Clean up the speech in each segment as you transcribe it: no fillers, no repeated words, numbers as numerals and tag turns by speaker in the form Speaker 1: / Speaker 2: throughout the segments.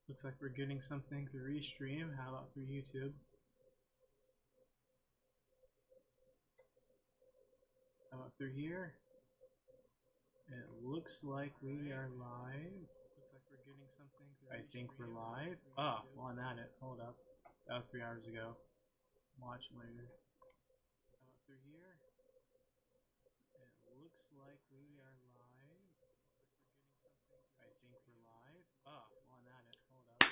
Speaker 1: Looks like we're getting something through Restream. How about through YouTube? How about through here? It looks like we are live. Looks like we're getting something through I think we're live. Oh, well, I'm at it. Hold up. That was 3 hours ago. Watch later. How about through here? It looks like we are live. I think we're live. Oh, well, I'm at it. Hold up.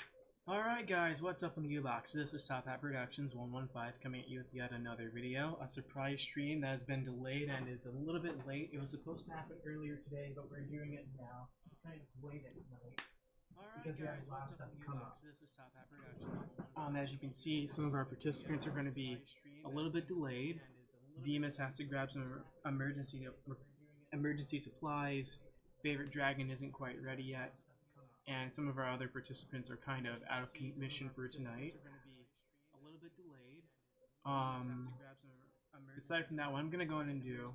Speaker 1: Alright guys, what's up in the U-Box? This is TopHat Productions 115 coming at you with yet another video. A surprise stream that has been delayed and is a little bit late. It was supposed to happen earlier today, but we're doing it now. Kind of late at night. Because we have a lot of stuff come up. This is TopHat Productions. As you can see, some of our participants are going to be a little bit delayed. Demas has to grab some emergency supplies. Favorite Dragon isn't quite ready yet. And some of our other participants are kind of out of commission for tonight. Aside from that, what I'm going to go in and do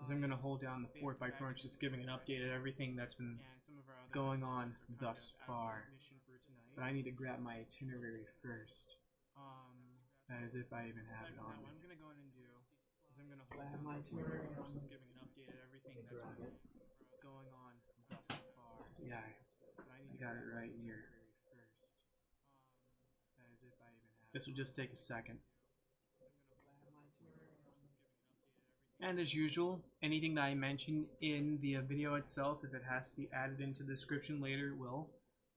Speaker 1: is I'm going to hold down the fort by pretty much just giving an update of everything that's been going on thus far. But I need to grab my itinerary first. That is if I even have it on me. I have my itinerary on me. Yeah, I got it right here. This will just take a second. And as usual, anything that I mention in the video itself, if it has to be added into the description later, it will.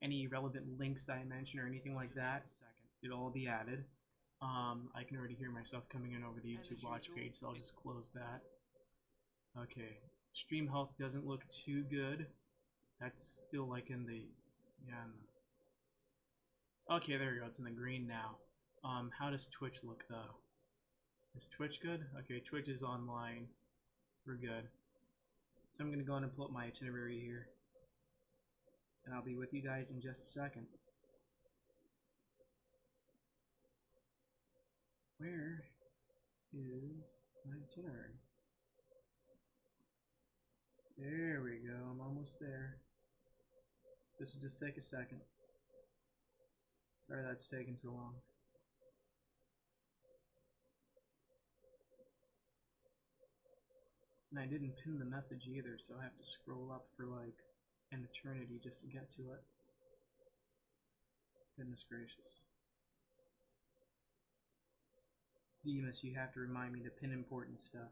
Speaker 1: Any relevant links that I mention or anything like that, it'll all be added. I can already hear myself coming in over the YouTube watch page, so I'll just close that. Okay, stream health doesn't look too good. That's still like in the, yeah. Okay, there we go. It's in the green now. How does Twitch look though? Is Twitch good? Okay, Twitch is online. We're good. So I'm gonna go ahead and pull up my itinerary here, and I'll be with you guys in just a second. Where is my itinerary? There we go. I'm almost there. This will just take a second. Sorry that's taking so long. And I didn't pin the message either, so I have to scroll up for like an eternity just to get to it. Goodness gracious. Demas, you have to remind me to pin important stuff.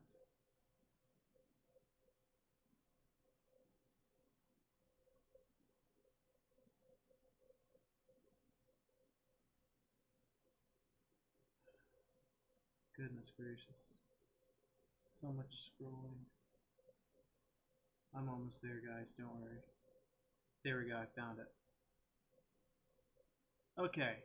Speaker 1: Goodness gracious. So much scrolling. I'm almost there, guys, don't worry. There we go, I found it. Okay.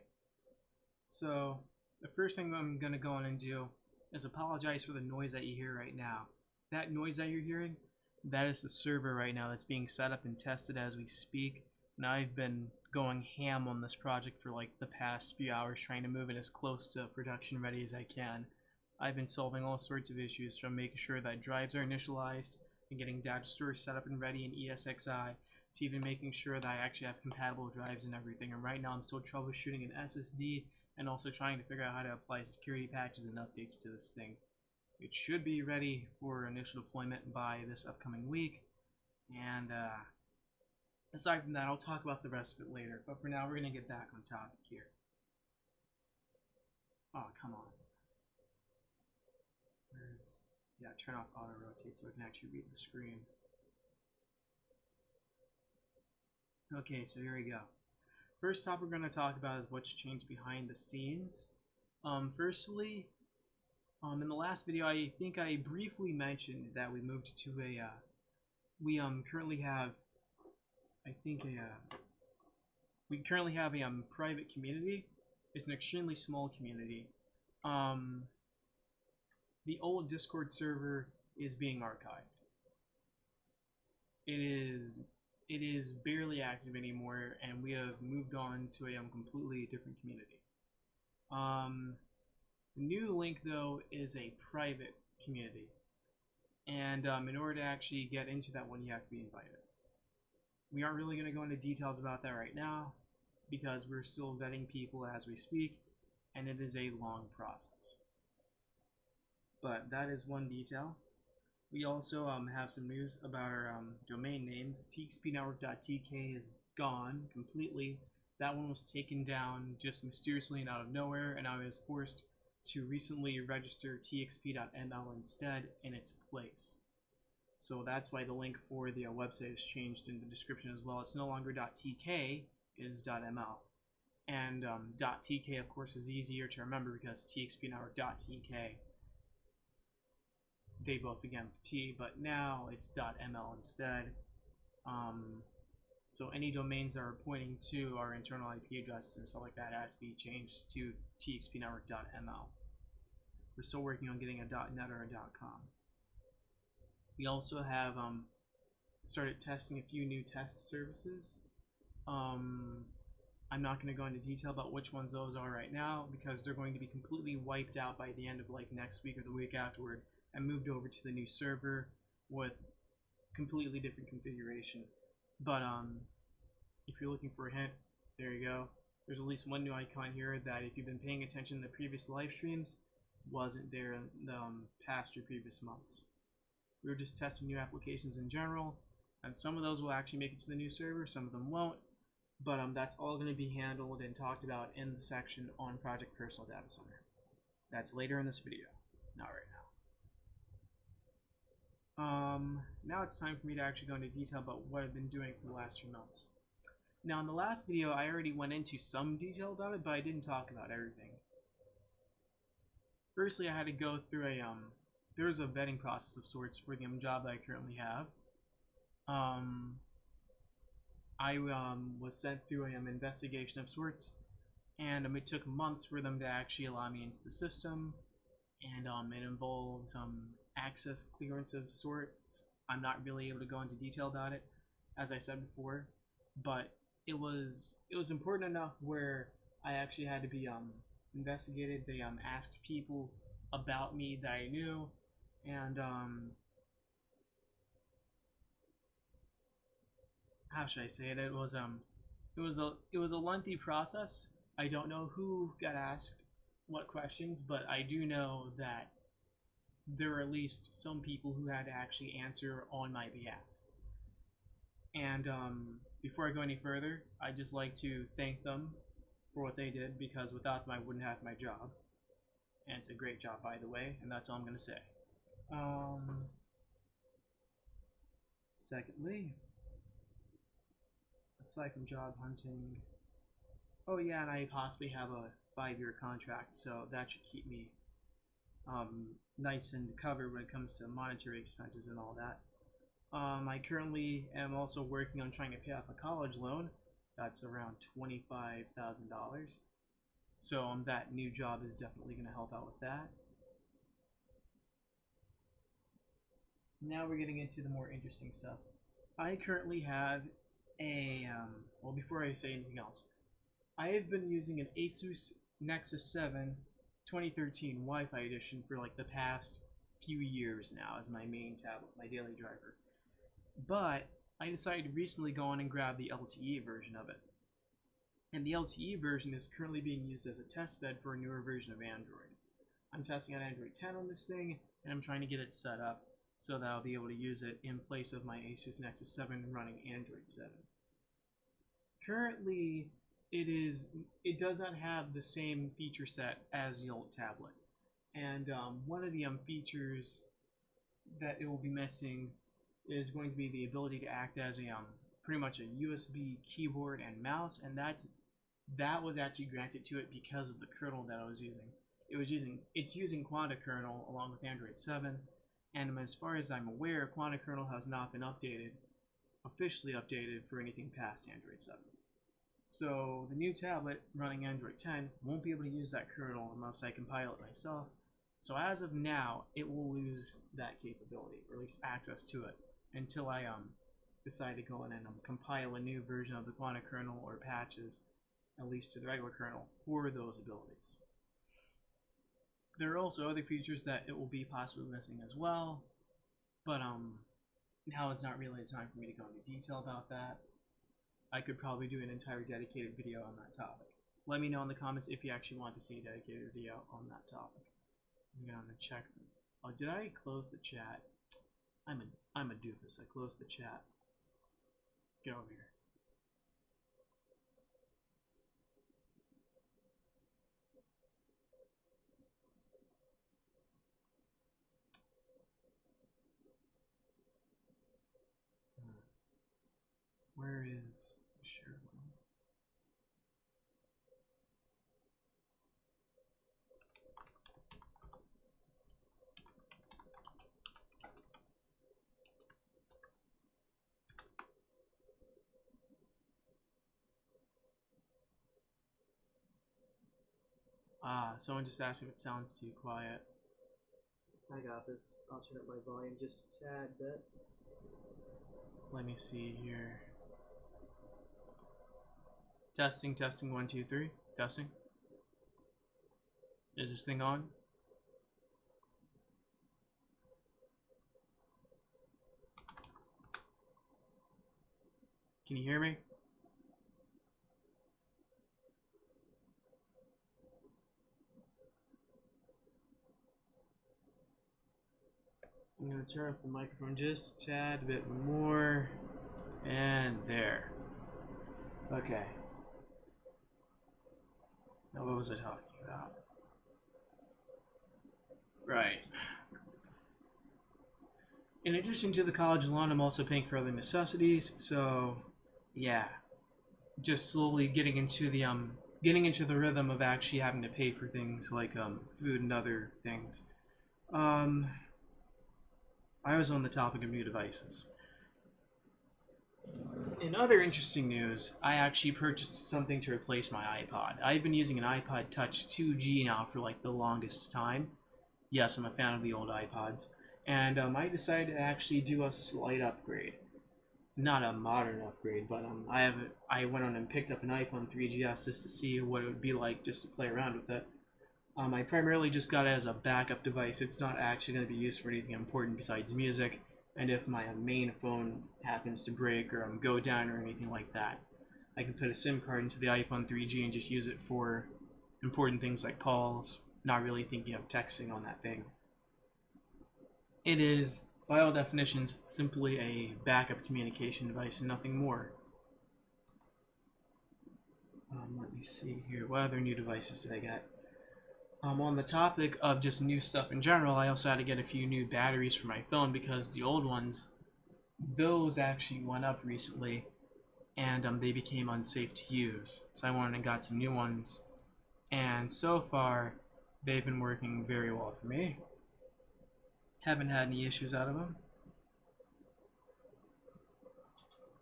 Speaker 1: So, the first thing I'm going to go on and do is apologize for the noise that you hear right now. That noise that you're hearing, that is the server right now that's being set up and tested as we speak. And I've been going ham on this project for like the past few hours, trying to move it as close to production ready as I can. I've been solving all sorts of issues, from making sure that drives are initialized and getting data storage set up and ready in ESXi, to even making sure that I actually have compatible drives and everything. And right now I'm still troubleshooting an SSD and also trying to figure out how to apply security patches and updates to this thing. It should be ready for initial deployment by this upcoming week. And aside from that, I'll talk about the rest of it later. But for now, we're going to get back on topic here. Oh, come on. Where's... Yeah, turn off auto rotate so I can actually read the screen. Okay, so here we go. First topic we're going to talk about is what's changed behind the scenes. Firstly, in the last video, I think I briefly mentioned that we moved to a, we currently have, I think we currently have a private community. It's an extremely small community. The old Discord server is being archived. It is barely active anymore, and we have moved on to a completely different community. The new link, though, is a private community, and in order to actually get into that one, you have to be invited. We aren't really going to go into details about that right now, because we're still vetting people as we speak, and it is a long process. But that is one detail. We also have some news about our domain names. TXP-Network.tk is gone completely. That one was taken down just mysteriously and out of nowhere, and I was forced to recently register TXP.ml instead in its place. So that's why the link for the website is changed in the description as well. It's no longer .tk, it is .ml. And .tk, of course, is easier to remember because TXP-Network.tk, they both begin with T, but now it's .ml instead. So any domains that are pointing to our internal IP addresses and stuff like that have to be changed to TXP-Network.ml. We're still working on getting a .net or a .com. We also have started testing a few new test services. I'm not going to go into detail about which ones those are right now because they're going to be completely wiped out by the end of like next week or the week afterward and moved over to the new server with completely different configuration. But if you're looking for a hint, there you go. There's at least one new icon here that if you've been paying attention in the previous live streams, wasn't there in the past or previous months. We were just testing new applications in general, and some of those will actually make it to the new server, some of them won't. But that's all going to be handled and talked about in the section on Project Personal Datacenter. That's later in this video, not right now. Now it's time for me to actually go into detail about what I've been doing for the last few months. Now in the last video I already went into some detail about it, but I didn't talk about everything. Firstly, I had to go through a there was a vetting process of sorts for the job that I currently have. I was sent through an investigation of sorts, and it took months for them to actually allow me into the system, and it involved access clearance of sorts. I'm not really able to go into detail about it, as I said before, but it was important enough where I actually had to be investigated. They asked people about me that I knew, and how should I say it? It was a lengthy process. I don't know who got asked what questions, but I do know that there are at least some people who had to actually answer on my behalf. And before I go any further, I'd just like to thank them for what they did, because without them I wouldn't have my job. And it's a great job, by the way, and that's all I'm going to say. Secondly, aside from job hunting, oh yeah, and I possibly have a 5-year contract, so that should keep me nice and covered when it comes to monetary expenses and all that. I currently am also working on trying to pay off a college loan. That's around $25,000. So that new job is definitely going to help out with that. Now we're getting into the more interesting stuff. I currently have a, well, before I say anything else, I have been using an Asus Nexus 7 2013 Wi-Fi edition for like the past few years now as my main tablet, my daily driver. But I decided to recently go on and grab the LTE version of it. And the LTE version is currently being used as a test bed for a newer version of Android. I'm testing out Android 10 on this thing, and I'm trying to get it set up so that I'll be able to use it in place of my Asus Nexus 7 running Android 7. Currently, it does not have the same feature set as the old tablet. And one of the features that it will be missing is going to be the ability to act as a pretty much a USB keyboard and mouse, and that was actually granted to it because of the kernel that I was using. It's using Quanta kernel along with Android 7, and as far as I'm aware, Quanta kernel has not been officially updated for anything past Android 7. So the new tablet running Android 10 won't be able to use that kernel unless I compile it myself. So as of now, it will lose that capability, or at least access to it, until I decide to go in and compile a new version of the Quanta kernel or patches, at least to the regular kernel, for those abilities. There are also other features that it will be possibly missing as well, but now is not really the time for me to go into detail about that. I could probably do an entire dedicated video on that topic. Let me know in the comments if you actually want to see a dedicated video on that topic. I'm gonna check. Oh, did I close the chat? I'm a doofus. I closed the chat. Get over here. Where is Sherwin? Someone just asked if it sounds too quiet.
Speaker 2: I got this. I'll turn up my volume just a tad bit.
Speaker 1: Let me see here. Testing, testing, 1, 2, 3. Testing. Is this thing on? Can you hear me? I'm going to turn up the microphone just a tad bit more. And there. Okay. Now what was I talking about? Right. In addition to the college loan, I'm also paying for other necessities, so yeah. Just slowly getting into the rhythm of actually having to pay for things like food and other things. I was on the topic of new devices. In other interesting news, I actually purchased something to replace my iPod. I've been using an iPod Touch 2G now for like the longest time. Yes, I'm a fan of the old iPods. And I decided to actually do a slight upgrade. Not a modern upgrade, but I went on and picked up an iPhone 3GS just to see what it would be like just to play around with it. I primarily just got it as a backup device. It's not actually going to be used for anything important besides music, and if my main phone happens to break or go down or anything like that, I can put a SIM card into the iPhone 3G and just use it for important things like calls, not really thinking of texting on that thing. It is, by all definitions, simply a backup communication device and nothing more. Let me see here. What other new devices did I get? On the topic of just new stuff in general, I also had to get a few new batteries for my phone because the old ones, those actually went up recently and they became unsafe to use. So I went and got some new ones, and so far they've been working very well for me. Haven't had any issues out of them.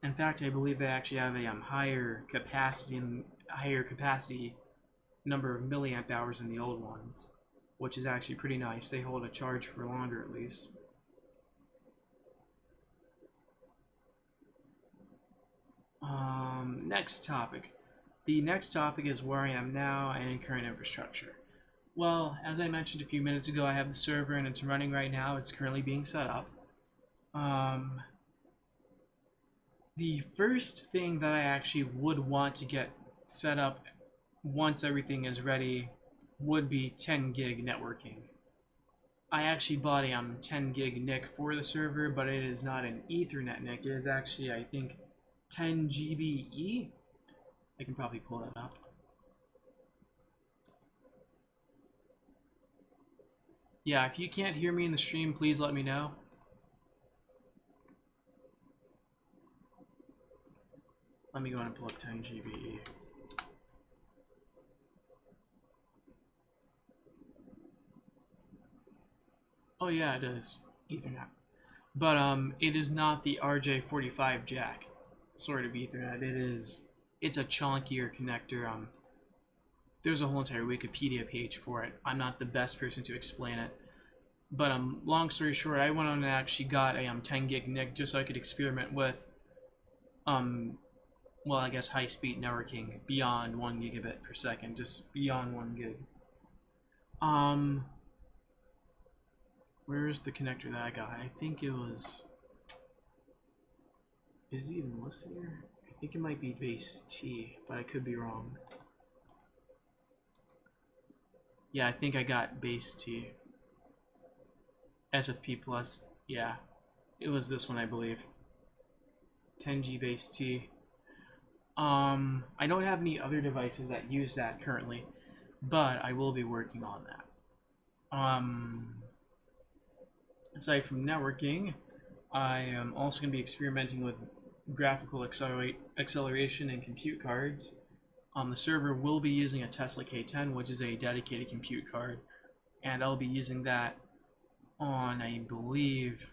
Speaker 1: In fact, I believe they actually have a higher capacity number of milliamp hours than the old ones, which is actually pretty nice. They hold a charge for longer at least. Next topic. The next topic is where I am now and current infrastructure. Well, as I mentioned a few minutes ago, I have the server and it's running right now. It's currently being set up. The first thing that I actually would want to get set up once everything is ready would be 10 gig networking. I actually bought a 10 gig NIC for the server, but it is not an Ethernet NIC. It is actually, I think, 10 GBE. I can probably pull that up. Yeah, if you can't hear me in the stream, please let me know. Let me go and pull up 10 GBE. Oh yeah, it is Ethernet. But it is not the RJ45 jack sort of Ethernet. It's a chunkier connector. There's a whole entire Wikipedia page for it. I'm not the best person to explain it. But long story short, I went on and actually got a 10 gig NIC just so I could experiment with well, I guess high-speed networking beyond 1 gigabit per second, just beyond 1 gig. Where is the connector that I got? I think it was... Is it even listed here? I think it might be base T, but I could be wrong. Yeah, I think I got base T. SFP plus, yeah. It was this one, I believe. 10G base T. I don't have any other devices that use that currently, but I will be working on that. Aside from networking, I am also going to be experimenting with graphical acceleration and compute cards. The server will be using a Tesla K10, which is a dedicated compute card, and I'll be using that on, I believe,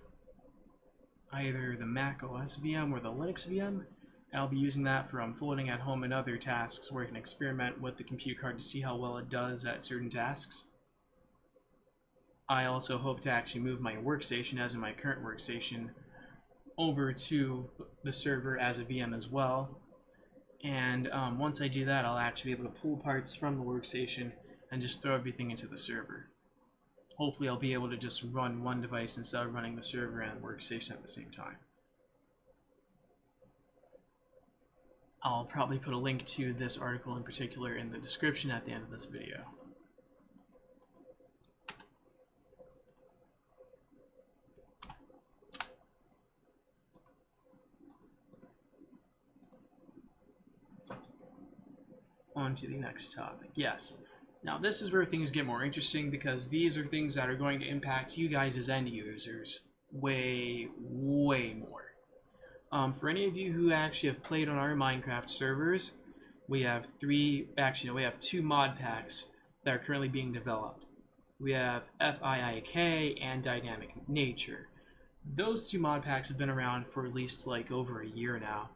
Speaker 1: either the Mac OS VM or the Linux VM. I'll be using that for floating at home and other tasks where I can experiment with the compute card to see how well it does at certain tasks. I also hope to actually move my workstation, as in my current workstation, over to the server as a VM as well. And once I do that, I'll actually be able to pull parts from the workstation and just throw everything into the server. Hopefully I'll be able to just run one device instead of running the server and the workstation at the same time. I'll probably put a link to this article in particular in the description at the end of this video. On to the next topic. Yes. Now this is where things get more interesting, because these are things that are going to impact you guys as end users way more. For any of you who actually have played on our Minecraft servers, we have two mod packs that are currently being developed. We have FIIK and Dynamic Nature. Those two mod packs have been around for at least like over a year now.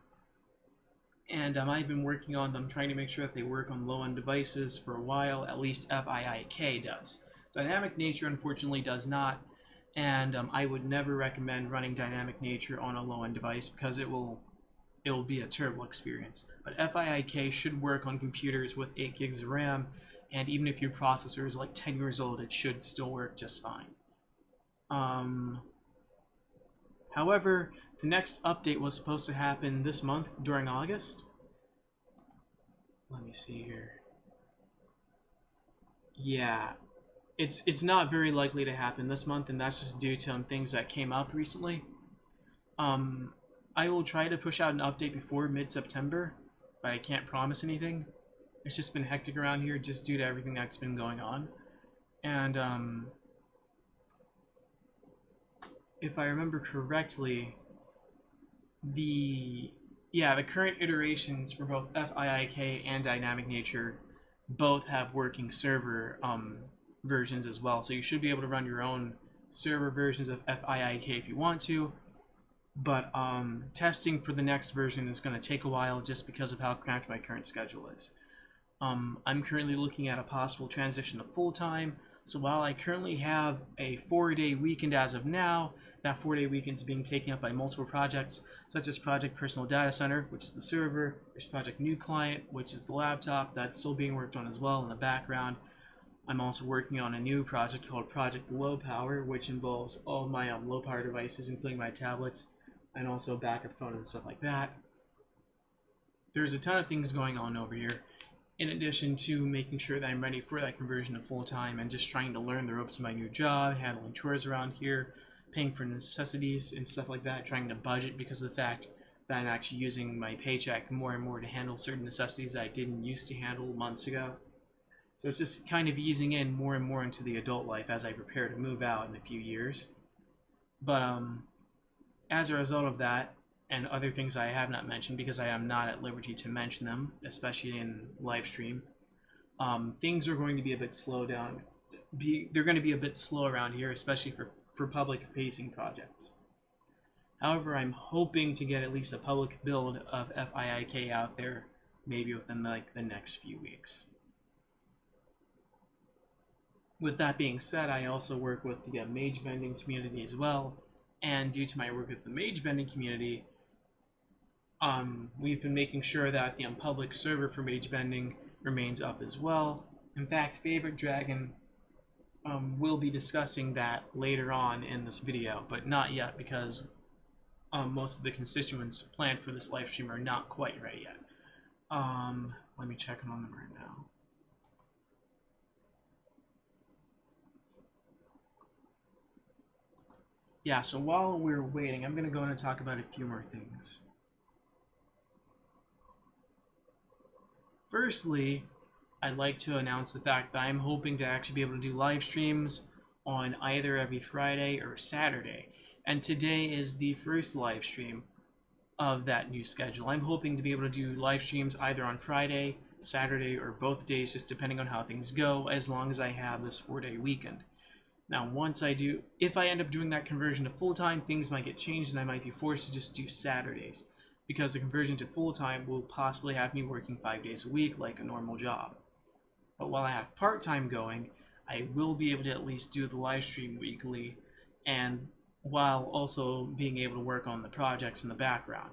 Speaker 1: And I've been working on them, trying to make sure that they work on low-end devices for a while. At least FIIK does. Dynamic Nature, unfortunately, does not. And I would never recommend running Dynamic Nature on a low-end device, because it will be a terrible experience. But FIIK should work on computers with 8 gigs of RAM, and even if your processor is like 10 years old, it should still work just fine. However, the next update was supposed to happen this month during August. Let me see here. Yeah, it's not very likely to happen this month, and that's just due to things that came up recently. I will try to push out an update before mid-September, but I can't promise anything. It's just been hectic around here just due to everything that's been going on. And if I remember correctly, the current iterations for both FIIK and Dynamic Nature both have working server versions as well, so you should be able to run your own server versions of FIIK if you want to, but testing for the next version is going to take a while just because of how cramped my current schedule is. I'm currently looking at a possible transition to full-time, so while I currently have a 4-day weekend as of now, that 4-day weekend is being taken up by multiple projects, such as Project Personal Datacentre, which is the server. There's Project New Client, which is the laptop. That's still being worked on as well in the background. I'm also working on a new project called Project Low Power, which involves all of my low power devices, including my tablets, and also backup phone and stuff like that. There's a ton of things going on over here, in addition to making sure that I'm ready for that conversion to full-time and just trying to learn the ropes of my new job, handling chores around here, paying for necessities and stuff like that, trying to budget because of the fact that I'm actually using my paycheck more and more to handle certain necessities that I didn't used to handle months ago. So it's just kind of easing in more and more into the adult life as I prepare to move out in a few years. But as a result of that, and other things I have not mentioned because I am not at liberty to mention them, especially in Livestream, things are going to be a bit slow down. They're going to be a bit slow around here, especially for public-facing projects. However, I'm hoping to get at least a public build of FIIK out there, maybe within like the next few weeks. With that being said, I also work with the mage bending community as well, and due to my work with the mage bending community, we've been making sure that the public server for mage bending remains up as well. In fact, Favorite Dragon we'll be discussing that later on in this video, but not yet because most of the constituents planned for this live stream are not quite ready yet. Let me check on them right now. Yeah, so while we're waiting, I'm going to go in and talk about a few more things. Firstly, I'd like to announce the fact that I'm hoping to actually be able to do live streams on either every Friday or Saturday. And today is the first live stream of that new schedule. I'm hoping to be able to do live streams either on Friday, Saturday, or both days, just depending on how things go, as long as I have this 4-day weekend. Now, once I do, if I end up doing that conversion to full-time, things might get changed and I might be forced to just do Saturdays, because the conversion to full-time will possibly have me working 5 days a week like a normal job. But while I have part-time going, I will be able to at least do the live stream weekly, and while also being able to work on the projects in the background.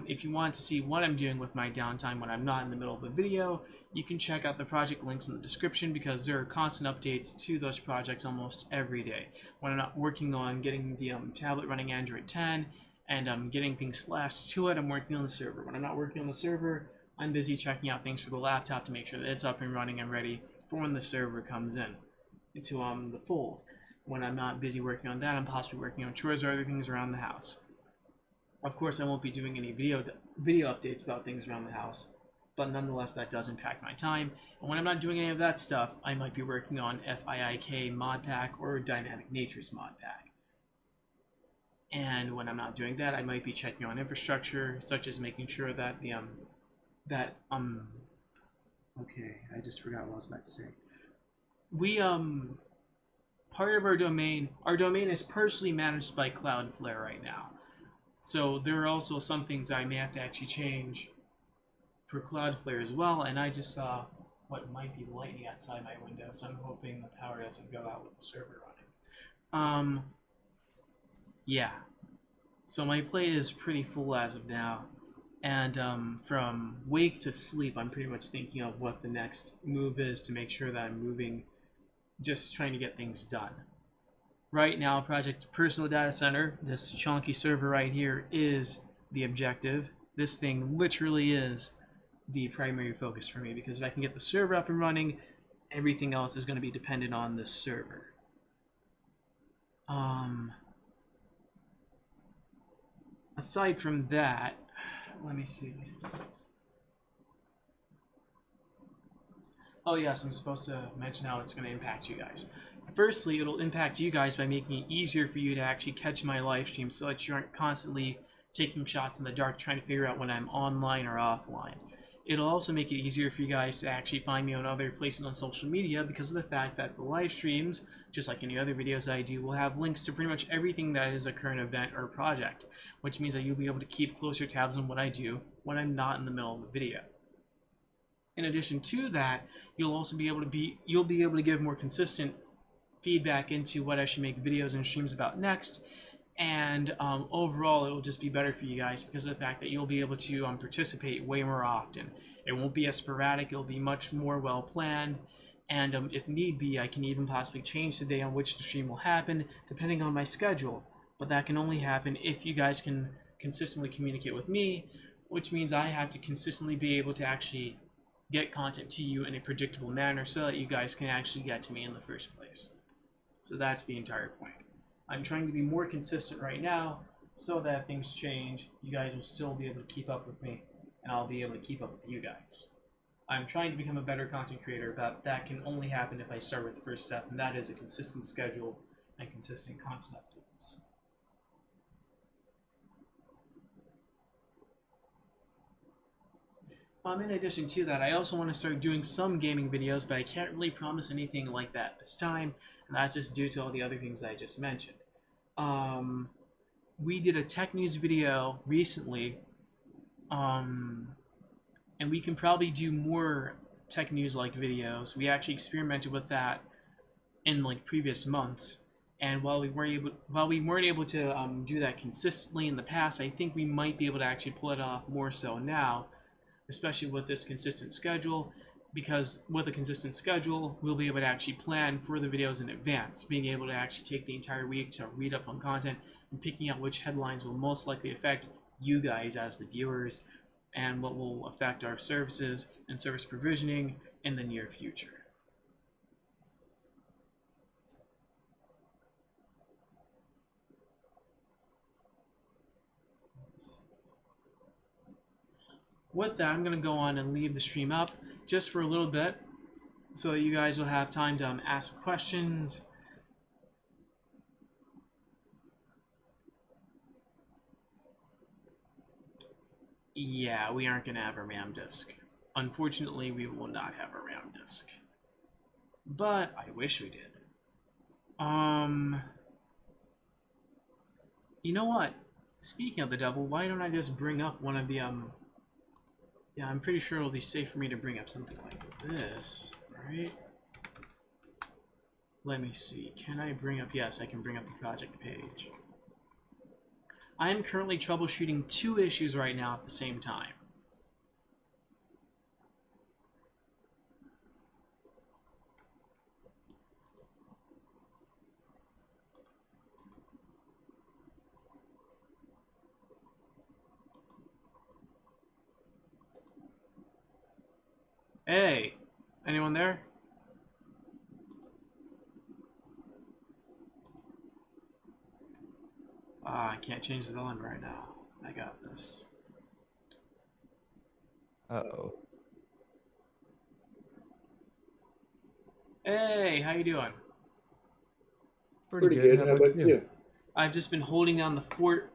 Speaker 1: If you want to see what I'm doing with my downtime when I'm not in the middle of a video, you can check out the project links in the description, because there are constant updates to those projects almost every day. When I'm not working on getting the tablet running Android 10 and getting things flashed to it, I'm working on the server. When I'm not working on the server, I'm busy checking out things for the laptop to make sure that it's up and running and ready for when the server comes in into the fold. When I'm not busy working on that, I'm possibly working on chores or other things around the house. Of course, I won't be doing any video updates about things around the house, but nonetheless, that does impact my time. And when I'm not doing any of that stuff, I might be working on FIIK mod pack or Dynamic Natures mod pack. And when I'm not doing that, I might be checking on infrastructure, such as making sure that the okay, I just forgot what I was about to say. We part of our domain is partially managed by Cloudflare right now. So there are also some things I may have to actually change for Cloudflare as well, and I just saw what might be lightning outside my window, so I'm hoping the power doesn't go out with the server running. Yeah. So my plate is pretty full as of now, and from wake to sleep, I'm pretty much thinking of what the next move is to make sure that I'm moving, just trying to get things done. Right now, Project Personal Data Center, this chunky server right here, is the objective. This thing literally is the primary focus for me, because if I can get the server up and running, everything else is going to be dependent on this server. Aside from that, let me see. Oh yes, I'm supposed to mention how it's going to impact you guys. Firstly, it'll impact you guys by making it easier for you to actually catch my live stream, so that you aren't constantly taking shots in the dark trying to figure out when I'm online or offline. It'll also make it easier for you guys to actually find me on other places on social media, because of the fact that the live streams, just like any other videos I do, will have links to pretty much everything that is a current event or project, which means that you'll be able to keep closer tabs on what I do when I'm not in the middle of the video. In addition to that, you'll also be able to give more consistent feedback into what I should make videos and streams about next, and overall it will just be better for you guys because of the fact that you'll be able to participate way more often. It won't be as sporadic, it'll be much more well planned, and if need be, I can even possibly change the day on which the stream will happen depending on my schedule, but that can only happen if you guys can consistently communicate with me, which means I have to consistently be able to actually get content to you in a predictable manner so that you guys can actually get to me in the first place. So that's the entire point. I'm trying to be more consistent right now so that if things change, you guys will still be able to keep up with me, and I'll be able to keep up with you guys. I'm trying to become a better content creator, but that can only happen if I start with the first step, and that is a consistent schedule and consistent content updates. In addition to that, I also want to start doing some gaming videos, but I can't really promise anything like that this time, and that's just due to all the other things I just mentioned. We did a tech news video recently, and we can probably do more tech news like videos. We actually experimented with that in like previous months, and while we weren't able to do that consistently in the past, I think we might be able to actually pull it off more so now, especially with this consistent schedule, because with a consistent schedule, we'll be able to actually plan for the videos in advance, being able to actually take the entire week to read up on content and picking out which headlines will most likely affect you guys as the viewers and what will affect our services and service provisioning in the near future. With that, I'm going to go on and leave the stream up just for a little bit so that you guys will have time to ask questions. Yeah, we aren't going to have a RAM disk. Unfortunately, we will not have a RAM disk. But I wish we did. You know what? Speaking of the devil, why don't I just bring up one of the, yeah, I'm pretty sure it'll be safe for me to bring up something like this, right? Let me see. Can I bring up... Yes, I can bring up the project page. I am currently troubleshooting 2 issues right now at the same time. Hey! Anyone there? I can't change the volume right now. I got this.
Speaker 3: Uh-oh.
Speaker 1: Hey, how you doing?
Speaker 3: Pretty good. How about you?
Speaker 1: I've just been holding down the fort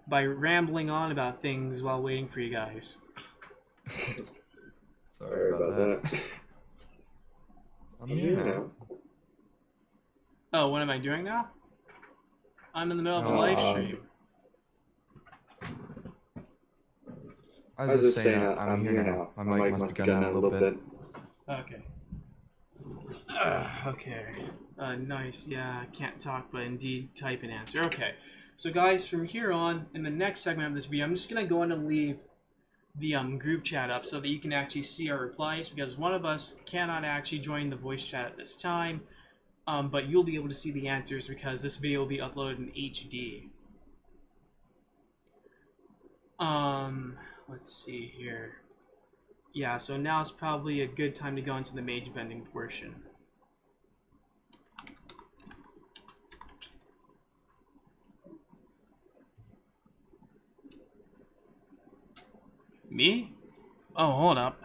Speaker 1: by rambling on about things while waiting for you guys.
Speaker 3: Sorry about that. I'm here now.
Speaker 1: Oh, what am I doing now? I'm in the middle of a live stream.
Speaker 3: I was just saying I'm here now. My mic must have gone out a little bit.
Speaker 1: Okay. Okay. Nice. Yeah, can't talk, but indeed type and answer. Okay. So guys, from here on, in the next segment of this video, I'm just going to go in and leave the group chat up so that you can actually see our replies, because one of us cannot actually join the voice chat at this time. But you'll be able to see the answers because this video will be uploaded in HD. Let's see here. Yeah, so now is probably a good time to go into the mage bending portion. Me? Oh, hold up.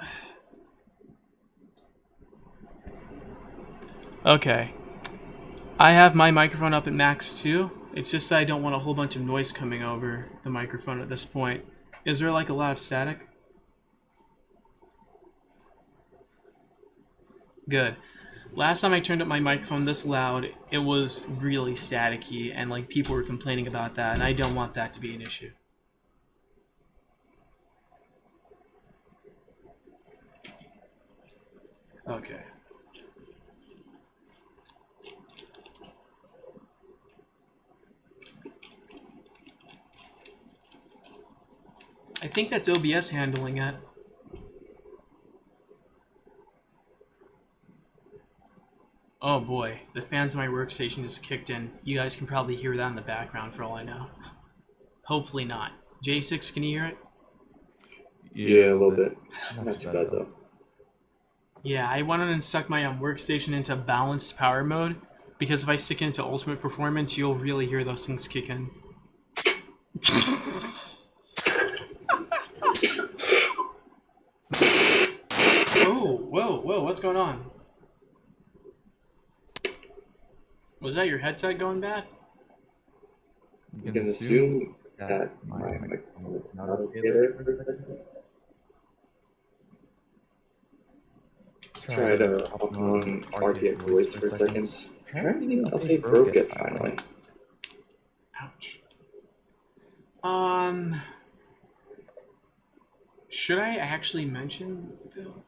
Speaker 1: Okay. I have my microphone up at max too. It's just that I don't want a whole bunch of noise coming over the microphone at this point. Is there like a lot of static? Good. Last time I turned up my microphone this loud, it was really staticky and like people were complaining about that, and I don't want that to be an issue. Okay. I think that's OBS handling it. Oh boy, the fans of my workstation just kicked in. You guys can probably hear that in the background for all I know. Hopefully not. J6, can you hear it?
Speaker 3: Yeah, a little bit. Not too bad though.
Speaker 1: Yeah, I went on and stuck my workstation into balanced power mode, because if I stick it into ultimate performance, you'll really hear those things kick in. Whoa, what's going on? Was that your headset going bad?
Speaker 3: You can assume that my microphone is not okay there for a second. Try to upload RTX voice for a second. Apparently the update broke it finally.
Speaker 1: Ouch. Should I actually mention Bill?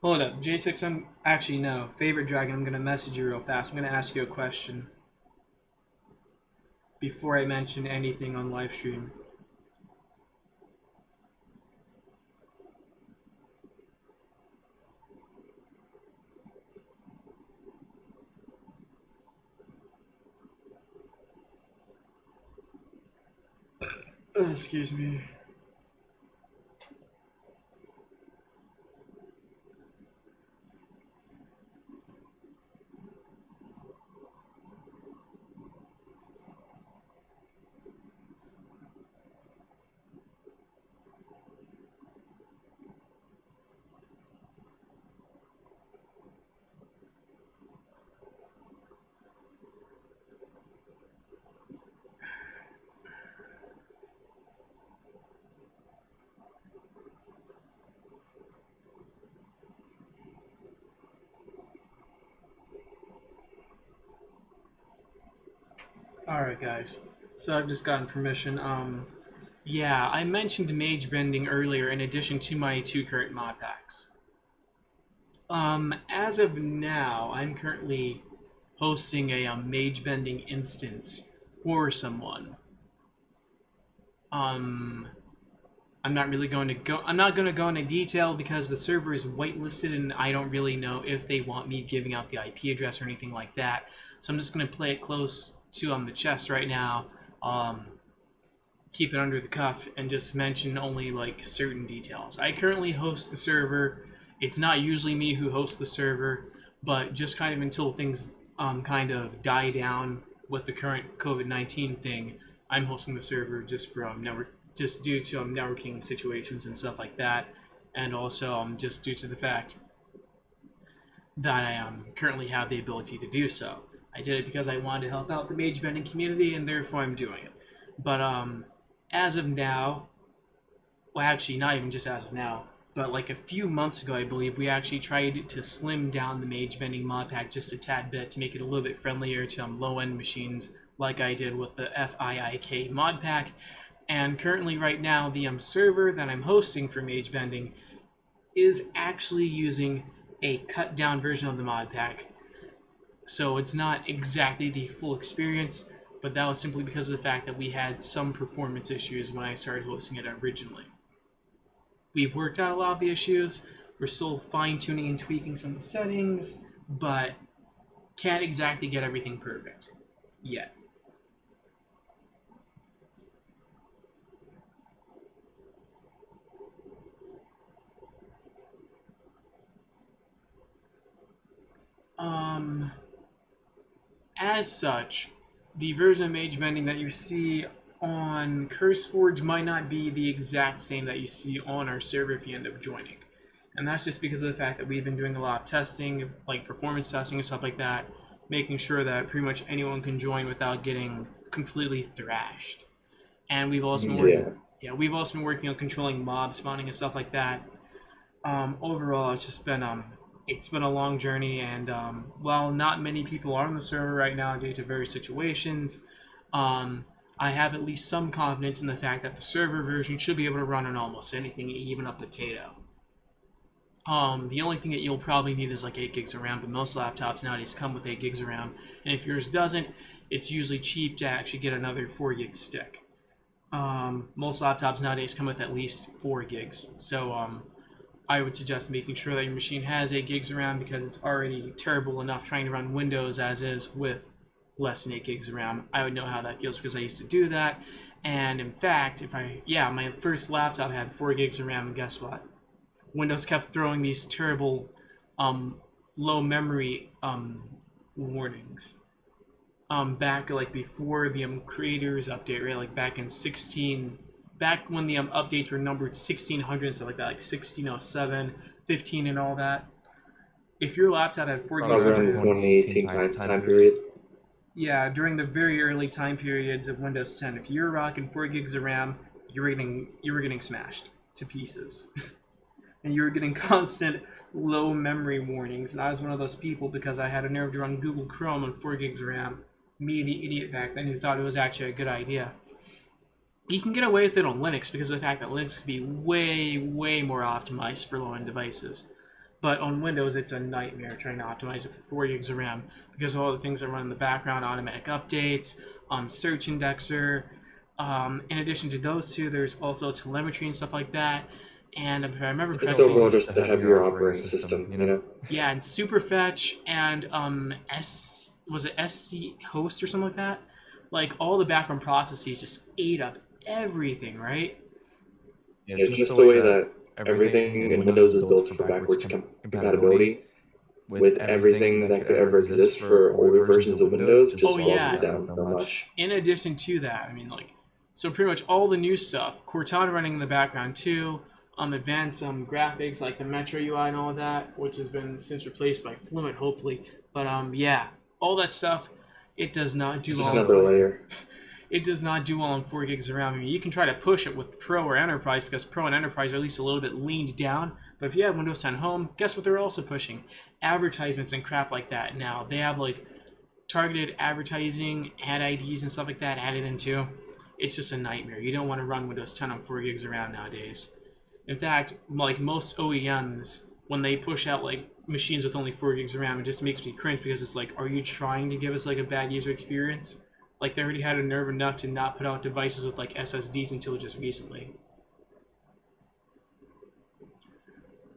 Speaker 1: Hold up, J6, I'm actually no. Favorite Dragon, I'm gonna message you real fast. I'm gonna ask you a question before I mention anything on live stream. Excuse me. Alright guys, so I've just gotten permission. Yeah, I mentioned mage bending earlier in addition to my 2 current mod packs. As of now, I'm currently hosting a mage bending instance for someone. I'm not really going to go. I'm not going to go into detail because the server is whitelisted, and I don't really know if they want me giving out the IP address or anything like that. So I'm just going to play it close to the chest right now. Keep it under the cuff and just mention only like certain details. I currently host the server. It's not usually me who hosts the server, but just kind of until things kind of die down with the current COVID-19 thing, I'm hosting the server just for just due to networking situations and stuff like that, and also just due to the fact that I currently have the ability to do so. I did it because I wanted to help out the mage bending community, and therefore I'm doing it. But as of now, well, actually, not even just as of now, but like a few months ago, I believe, we actually tried to slim down the mage bending mod pack just a tad bit to make it a little bit friendlier to low-end machines, like I did with the FIIK mod pack. And currently, right now, the server that I'm hosting for mage bending is actually using a cut-down version of the mod pack. So it's not exactly the full experience, but that was simply because of the fact that we had some performance issues when I started hosting it originally. We've worked out a lot of the issues. We're still fine-tuning and tweaking some of the settings, but can't exactly get everything perfect yet. As such, the version of mage bending that you see on CurseForge might not be the exact same that you see on our server if you end up joining. And that's just because of the fact that we've been doing a lot of testing, like performance testing and stuff like that, making sure that pretty much anyone can join without getting completely thrashed. And we've also been we've also been working on controlling mob spawning and stuff like that. Overall, it's been a long journey, and while not many people are on the server right now due to various situations, I have at least some confidence in the fact that the server version should be able to run on almost anything, even a potato. The only thing that you'll probably need is like 8 gigs of RAM, but most laptops nowadays come with 8 gigs of RAM, and if yours doesn't, it's usually cheap to actually get another 4 gig stick. Most laptops nowadays come with at least 4 gigs, so I would suggest making sure that your machine has 8 gigs of RAM, because it's already terrible enough trying to run Windows as is with less than 8 gigs of RAM. I would know how that feels because I used to do that, and in fact, my first laptop had 4 gigs of RAM, and guess what? Windows kept throwing these terrible low memory warnings. Back like before the creators update, right? Like back when the updates were numbered 1600 and stuff like that, like 1607, 15 and all that. If your laptop had 4 gigs of RAM,
Speaker 3: 2018 time period.
Speaker 1: Yeah, during the very early time periods of Windows 10, if you're rocking 4 gigs of RAM, you were getting smashed to pieces. And you were getting constant low memory warnings. And I was one of those people because I had a nerve to run Google Chrome on 4 gigs of RAM. Me, the idiot back then, who thought it was actually a good idea. You can get away with it on Linux because of the fact that Linux can be way, way more optimized for low-end devices. But on Windows, it's a nightmare trying to optimize it for 4 gigs of RAM because of all the things that run in the background, automatic updates, search indexer. In addition to those two, there's also telemetry and stuff like that. And if I remember correctly,
Speaker 3: still well just the heavier operating system, you know?
Speaker 1: Yeah, and Superfetch and was it SC host or something like that? Like all the background processes just ate up everything, right?
Speaker 3: Yeah, just the way that everything in Windows is built for backwards compatibility with everything that could ever exist for older versions of Windows just slows it down so much.
Speaker 1: In addition to that, I mean, like, so pretty much all the new stuff, Cortana running in the background too, advanced graphics like the Metro UI and all of that, which has been since replaced by Fluent, hopefully. But yeah, all that stuff, it does not do
Speaker 3: just another layer.
Speaker 1: It does not do well on 4 gigs of RAM. I mean, you can try to push it with Pro or Enterprise because Pro and Enterprise are at least a little bit leaned down. But if you have Windows 10 Home, guess what they're also pushing? Advertisements and crap like that. Now, they have like targeted advertising, ad IDs and stuff like that added into. It's just a nightmare. You don't want to run Windows 10 on 4 gigs of RAM nowadays. In fact, like most OEMs, when they push out like machines with only 4 gigs of RAM, it just makes me cringe because it's like, are you trying to give us like a bad user experience? Like, they already had a nerve enough to not put out devices with like SSDs until just recently.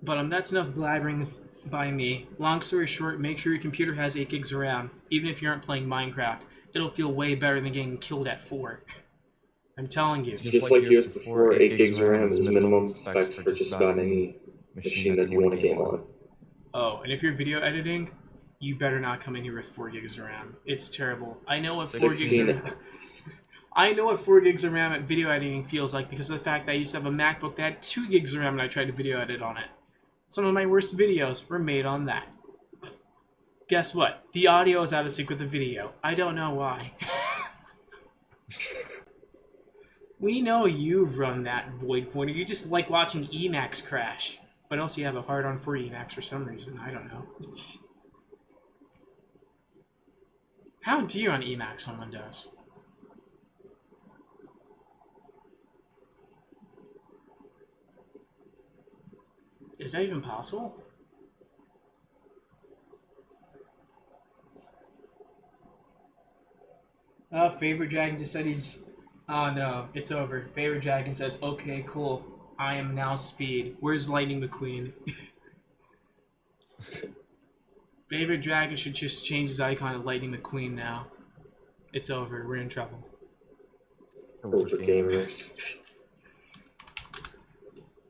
Speaker 1: But that's enough blabbering by me. Long story short, make sure your computer has 8 gigs of RAM. Even if you aren't playing Minecraft, it'll feel way better than getting killed at 4. I'm telling you.
Speaker 3: Just like years before, 8 gigs of RAM is minimum specs for just about any machine that you want to game on.
Speaker 1: Oh, and if you're video editing, you better not come in here with 4 gigs of RAM. It's terrible. I know what 4 gigs of RAM... I know what 4 gigs of RAM at video editing feels like because of the fact that I used to have a MacBook that had 2 gigs of RAM and I tried to video edit on it. Some of my worst videos were made on that. Guess what? The audio is out of sync with the video. I don't know why. We know you've run that void pointer. You just like watching Emacs crash. But also you have a hard-on for Emacs for some reason. I don't know. How do you run Emacs on Windows? Is that even possible? Favorite Dragon just said he's... Oh no, it's over. Favorite Dragon says, okay, cool. I am now Speed. Where's Lightning McQueen? Favorite Dragon should just change his icon to Lightning McQueen now. It's over. We're in trouble.
Speaker 3: Over gamers.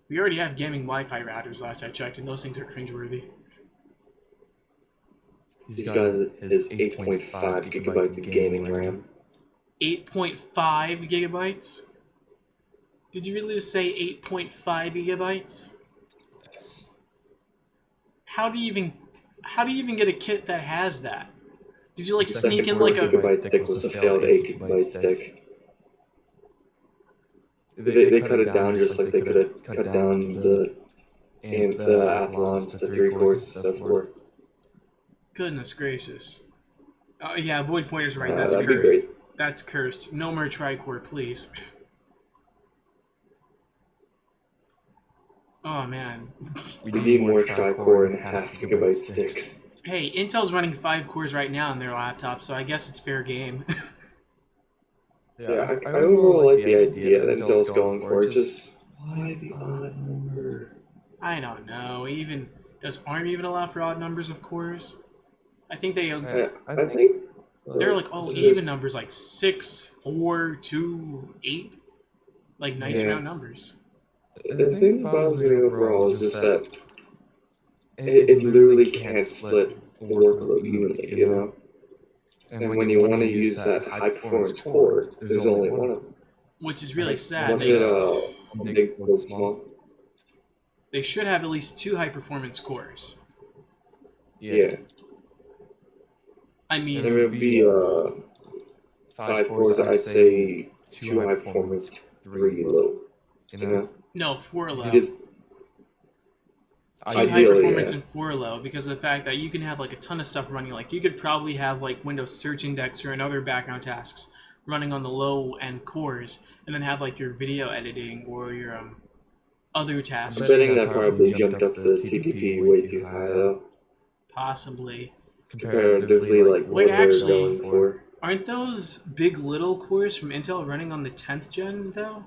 Speaker 1: We already have gaming Wi-Fi routers last I checked, and those things are cringeworthy.
Speaker 3: He's got his 8.5 gigabytes of gaming RAM.
Speaker 1: 8.5 gigabytes? Did you really just say 8.5 gigabytes?
Speaker 3: Yes.
Speaker 1: How do you even get a kit that has that? Did you like sneak in like a...
Speaker 3: The 4 gigabyte stick was a failed 8 gigabyte stick. They cut it down just like they could have cut down the Athlons to 3 cores instead of 4.
Speaker 1: Goodness gracious. Oh yeah, Void Pointer's right. That's
Speaker 3: that'd
Speaker 1: cursed.
Speaker 3: be great.
Speaker 1: That's cursed. No more Tricore, please. Oh man.
Speaker 3: We need more Tricore and half gigabyte sticks.
Speaker 1: Hey, Intel's running 5 cores right now on their laptop, so I guess it's fair game.
Speaker 3: Yeah, I overall like the idea that Intel's going for. Just why the odd number?
Speaker 1: I don't know. Even does ARM even allow for odd numbers of cores? I think they.
Speaker 3: I think
Speaker 1: they're like all even numbers, like 6, 4, 2, 8, like nice round numbers.
Speaker 3: The thing that bothers me overall is just that it literally can't split the workload evenly, you know. And when you want to use that high-performance core, there's only one of them.
Speaker 1: Which is really sad.
Speaker 3: Was it big or small?
Speaker 1: They should have at least 2 high-performance cores.
Speaker 3: Yeah.
Speaker 1: I mean...
Speaker 3: There would be 5 cores, I'd say 2 high-performance, 3 low. You know?
Speaker 1: No, 4 low. 2 high performance and 4 low, because of the fact that you can have like a ton of stuff running. Like you could probably have like Windows Search Indexer and other background tasks running on the low end cores, and then have like your video editing or your other tasks.
Speaker 3: I'm betting that probably jumped up the TDP way too high though.
Speaker 1: Possibly.
Speaker 3: Comparatively, like what they're going for.
Speaker 1: Aren't those big little cores from Intel running on the 10th gen though?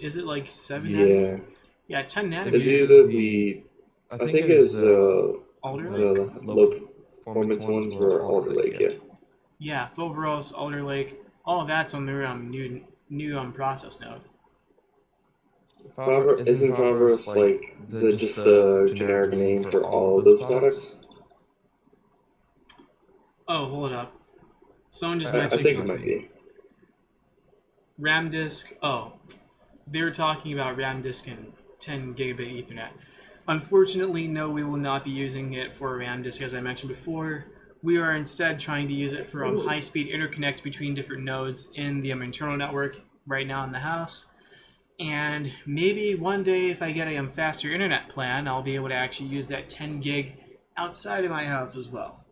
Speaker 1: Is it like 7 nanometer? Yeah, 10 nanometer.
Speaker 3: It's either the I think it's
Speaker 1: Alder
Speaker 3: Lake? Low performance ones were Alder Lake, yeah.
Speaker 1: Yeah, Foveros, Alder Lake, all of that's on their new new process node.
Speaker 3: Isn't Foveros like just the generic name for all of those products?
Speaker 1: Oh, hold up. Someone just
Speaker 3: I
Speaker 1: mentioned
Speaker 3: think
Speaker 1: something.
Speaker 3: it might be.
Speaker 1: RAM disk. Oh, they were talking about RAM disk and 10 gigabit Ethernet. Unfortunately, no, we will not be using it for RAM disk, as I mentioned before. We are instead trying to use it for high-speed interconnect between different nodes in the internal network right now in the house. And maybe one day, if I get a faster internet plan, I'll be able to actually use that 10 gig outside of my house as well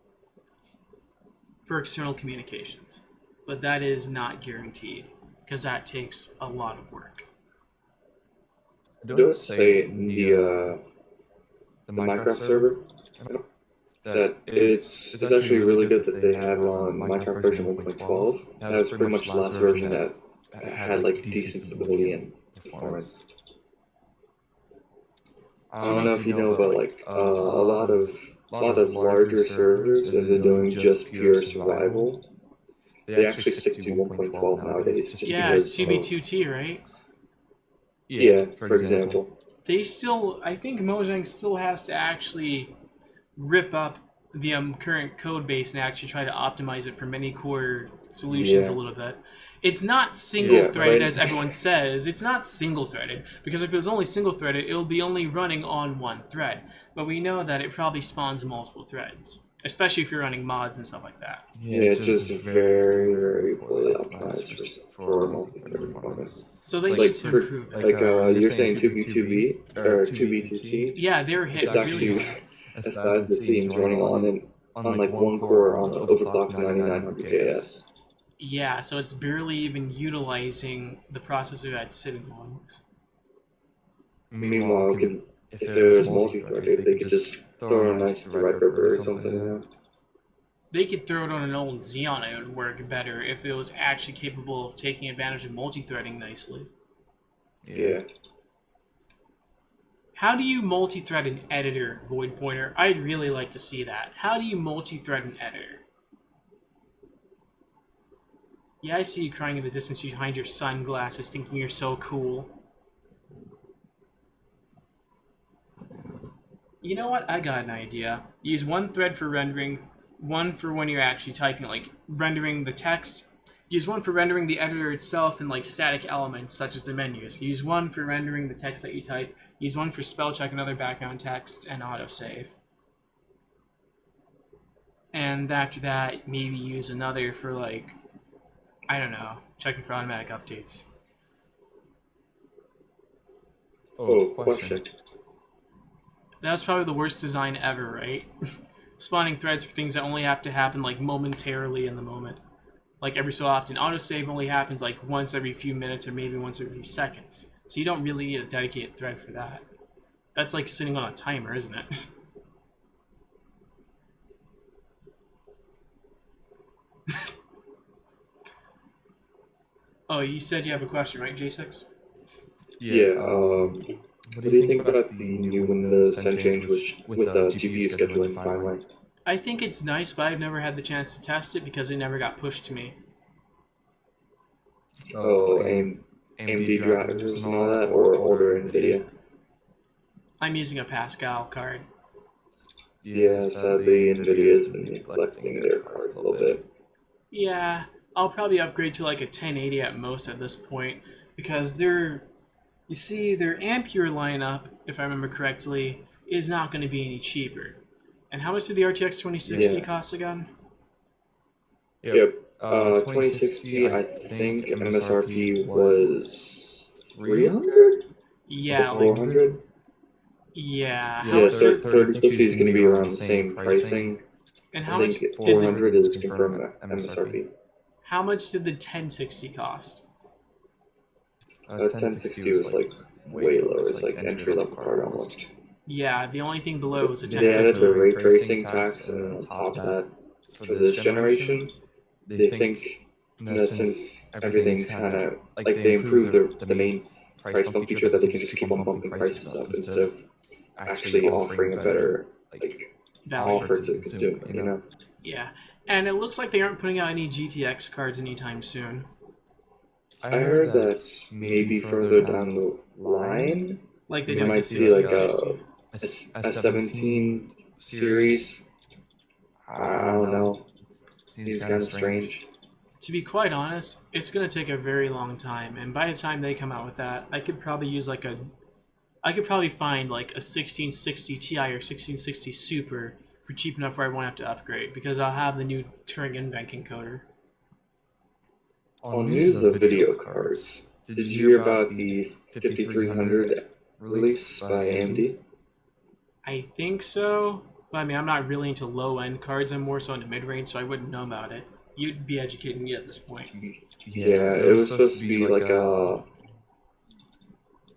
Speaker 1: for external communications. But that is not guaranteed, because that takes a lot of work.
Speaker 3: Do it say in the Minecraft server that it's actually really good that they have on Minecraft version 1.12. That was pretty much the last version that had like decent stability and performance. I don't know if you know, but like a lot of larger servers that are doing just pure survival, they actually stick to 1.12 nowadays. Just
Speaker 1: Yeah,
Speaker 3: because
Speaker 1: 2B2T, right?
Speaker 3: Yeah, for example.
Speaker 1: They still, I think Mojang still has to actually rip up the current code base and actually try to optimize it for many core solutions a little bit. It's not single-threaded, as everyone says. It's not single-threaded, because if it was only single-threaded, it will be only running on one thread. But we know that it probably spawns multiple threads, especially if you're running mods and stuff like that.
Speaker 3: Yeah, it's just very, very poorly optimized for multi-threaded performance.
Speaker 1: So they need to improve it.
Speaker 3: Like you're saying 2B2B or 2B2T.
Speaker 1: Yeah, they were hit
Speaker 3: It's actually as bad as it seems running on like one core on the overclocked 9900KS.
Speaker 1: Yeah, so it's barely even utilizing the processor that's sitting on.
Speaker 3: Meanwhile, if there was multi-threaded, they could just throw a nice Threadripper or something.
Speaker 1: They could throw it on an old Xeon and it would work better if it was actually capable of taking advantage of multi-threading nicely.
Speaker 3: Yeah.
Speaker 1: How do you multi-thread an editor, Void Pointer? I'd really like to see that. How do you multi-thread an editor? Yeah, I see you crying in the distance behind your sunglasses, thinking you're so cool. You know what? I got an idea. Use one thread for rendering, one for when you're actually typing, like rendering the text. Use one for rendering the editor itself and like static elements such as the menus. Use one for rendering the text that you type. Use one for spell check and other background text and autosave. And after that, maybe use another for like, I don't know, checking for automatic updates.
Speaker 3: Oh, question.
Speaker 1: That was probably the worst design ever, right? Spawning threads for things that only have to happen like momentarily in the moment. Like every so often. Autosave only happens like once every few minutes or maybe once every few seconds. So you don't really need a dedicated thread for that. That's like sitting on a timer, isn't it? Oh, you said you have a question, right, J6?
Speaker 3: Yeah, what do you think about the new Windows 10 change with GPU scheduling finally?
Speaker 1: I think it's nice, but I've never had the chance to test it because it never got pushed to me.
Speaker 3: Oh, AMD drivers and all that, or older NVIDIA?
Speaker 1: I'm using a Pascal card.
Speaker 3: Yeah, sadly, NVIDIA's been neglecting their cards a little bit.
Speaker 1: Yeah, I'll probably upgrade to like a 1080 at most at this point, because you see, their Ampere lineup, if I remember correctly, is not going to be any cheaper. And how much did the RTX 2060 cost again?
Speaker 3: Yep. 2060, I think MSRP was 300?
Speaker 1: Yeah,
Speaker 3: like 400?
Speaker 1: Yeah.
Speaker 3: Yeah, 3060 is going to be around the same pricing.
Speaker 1: And how much did
Speaker 3: 400 is confirmed MSRP.
Speaker 1: How much did the 1060 cost?
Speaker 3: 1060 was like way lower. It's like entry-level card almost.
Speaker 1: Yeah, the only thing below was a 1050.
Speaker 3: They added the ray tracing tax, and on top of that, for this generation, they think that since everything's kind of like they improved the main price bump feature, that they can just keep on bumping prices up instead of actually offering a better like offer to the consumer, you know?
Speaker 1: Yeah, and it looks like they aren't putting out any GTX cards anytime soon.
Speaker 3: I heard that's maybe further down the line.
Speaker 1: Like they
Speaker 3: You
Speaker 1: do
Speaker 3: might
Speaker 1: with
Speaker 3: see like a
Speaker 1: 1660.
Speaker 3: a 17 series. I don't know. Seems kind of strange.
Speaker 1: To be quite honest, it's gonna take a very long time, and by the time they come out with that, I could probably find like a 1660 Ti or 1660 Super for cheap enough where I won't have to upgrade because I'll have the new Turing in-bank encoder.
Speaker 3: On news of video cards, did you hear about the 5300 release by AMD?
Speaker 1: I think so, but I mean, I'm not really into low-end cards. I'm more so into mid-range, so I wouldn't know about it. You'd be educating me at this point.
Speaker 3: Yeah, it was supposed to be like a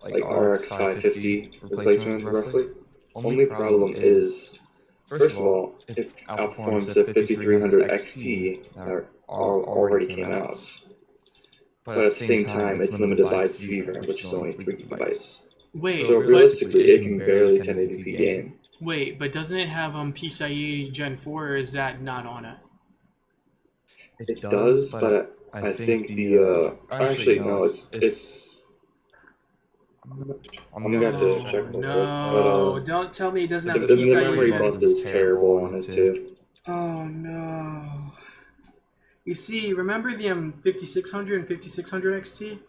Speaker 3: RX 550 replacement, roughly. Only problem is, first of all, it outperforms the 5300 XT that already came out. But at the same time, it's limited by its VRAM, which is only 3 gigabytes.
Speaker 1: Wait,
Speaker 3: So realistically, it can barely 1080p game.
Speaker 1: Wait, but doesn't it have PCIe Gen 4, or is that not on it?
Speaker 3: It does, but I think the actually no, it's. I'm gonna have to check.
Speaker 1: No, don't tell me it doesn't have
Speaker 3: the
Speaker 1: PCIe
Speaker 3: memory
Speaker 1: Gen.
Speaker 3: buffer is terrible on it too.
Speaker 1: Oh no. You see, remember the 5600 and 5600 XT?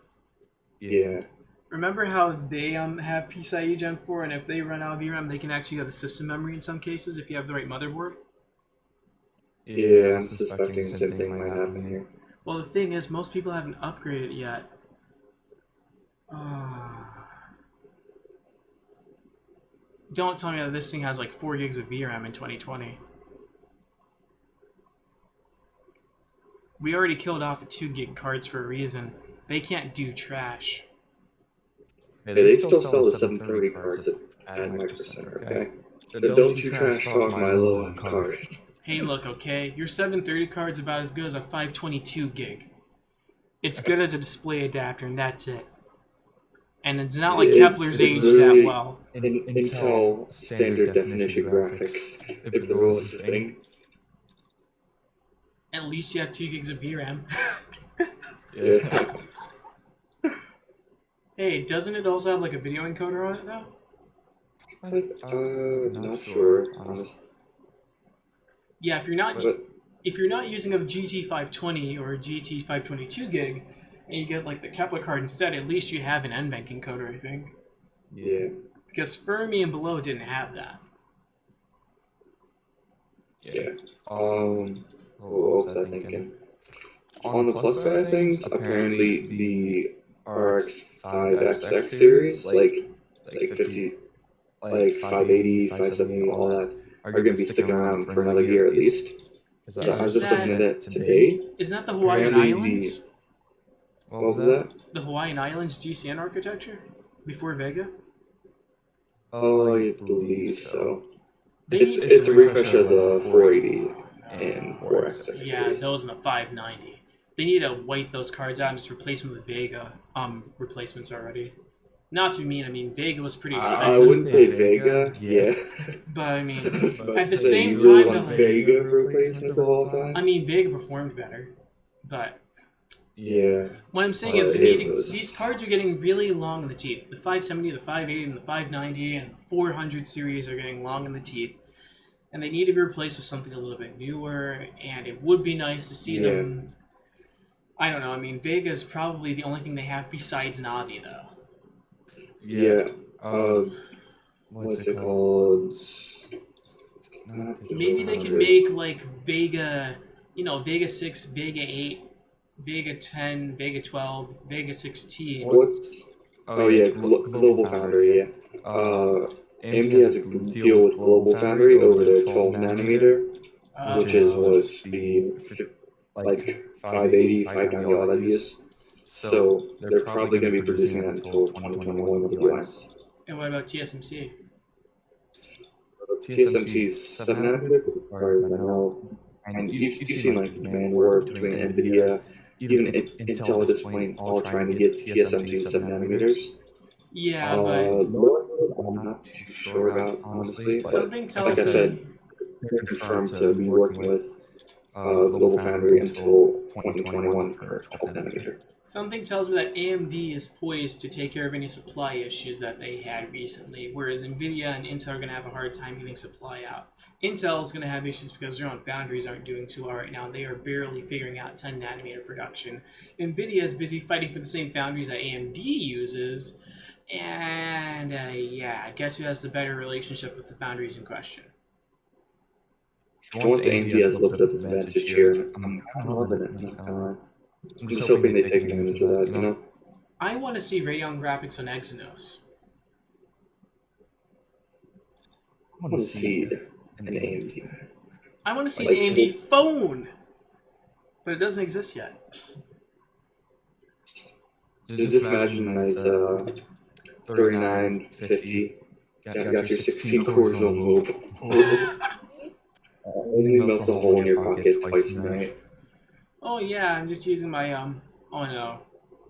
Speaker 3: Yeah.
Speaker 1: Remember how they have PCIe Gen 4, and if they run out of VRAM, they can actually go to system memory in some cases if you have the right motherboard?
Speaker 3: Yeah, I'm suspecting the same thing might happen here.
Speaker 1: Well, the thing is, most people haven't upgraded yet. Don't tell me that this thing has like 4 gigs of VRAM in 2020. We already killed off the 2 gig cards for a reason. They can't do trash.
Speaker 3: Hey, they still sell the 730 cards at Micro Center, okay? So don't you trash talk my low-end cards.
Speaker 1: Hey, look, okay? Your 730 card's about as good as a 522 gig. It's good as a display adapter, and that's it. And it's not like Kepler's aged that well.
Speaker 3: Intel standard definition graphics, if the rule is a thing.
Speaker 1: At least you have 2 gigs of VRAM.
Speaker 3: Yeah.
Speaker 1: Hey, doesn't it also have like a video encoder on it though?
Speaker 3: Not sure, honestly.
Speaker 1: Yeah, if you're not using a GT520 or a GT522 gig, and you get like the Kepler card instead, at least you have an NVENC encoder, I think.
Speaker 3: Yeah.
Speaker 1: Because Fermi and below didn't have that.
Speaker 3: Yeah. What was I thinking? On the plus side of things, apparently the RX 5XX series, like 50, like 580, 570, all that, are going to be sticking around for another year at least. I was just looking at it today.
Speaker 1: Isn't that the Hawaiian Islands?
Speaker 3: What was that?
Speaker 1: The Hawaiian Islands GCN architecture? Before Vega?
Speaker 3: Oh, I believe so. It's a refresh of the 480 and 4XX.
Speaker 1: Yeah, those and the 590. They need to wipe those cards out and just replace them with Vega replacements already. Not to be mean, I mean, Vega was pretty expensive.
Speaker 3: I wouldn't say Vega, yeah.
Speaker 1: But I mean, at the same time, though,
Speaker 3: Vega replacement of all time?
Speaker 1: I mean, Vega performed better, but
Speaker 3: yeah.
Speaker 1: What I'm saying is these cards are getting really long in the teeth. The 570, the 580, and the 590, and the 400 series are getting long in the teeth. And they need to be replaced with something a little bit newer, and it would be nice to see them... I don't know, I mean, Vega is probably the only thing they have besides Navi, though.
Speaker 3: Yeah. What's it called?
Speaker 1: Maybe they can make, like, Vega, you know, Vega 6, Vega 8, Vega 10, Vega 12, Vega 16.
Speaker 3: Global Foundry, yeah. AMD has a deal with Global Foundry over their 12 nanometer, which was the 580, 590, all that is. So they're probably going to be producing that until 2021 in the US.
Speaker 1: And what about TSMC?
Speaker 3: TSMC's 7 nanometer, as far as I know. And you've seen like the demand war between NVIDIA, even Intel at this point, all trying to get TSMC's 7 nanometers.
Speaker 1: Yeah, but
Speaker 3: I'm not too sure about, honestly. But
Speaker 1: something tells
Speaker 3: like I said, they're confirmed to be working with Global Foundry until 2021 for 12 nanometer.
Speaker 1: Something tells me that AMD is poised to take care of any supply issues that they had recently, whereas NVIDIA and Intel are going to have a hard time getting supply out. Intel is going to have issues because their own foundries aren't doing too well right now. They are barely figuring out 10 nanometer production. NVIDIA is busy fighting for the same foundries that AMD uses, and yeah, guess who has the better relationship with the foundries in question?
Speaker 3: Once AMD has a little bit of advantage here, I'm kind of loving it. I'm just hoping they take advantage of that, you know?
Speaker 1: I want to see Radeon graphics on Exynos.
Speaker 3: I want to see an AMD.
Speaker 1: I want to see an AMD phone! But it doesn't exist yet.
Speaker 3: Just imagine a nice 3950. Got your 16 cores on mobile. Only melts a hole in your pocket twice a night.
Speaker 1: Oh yeah, I'm just using my oh no,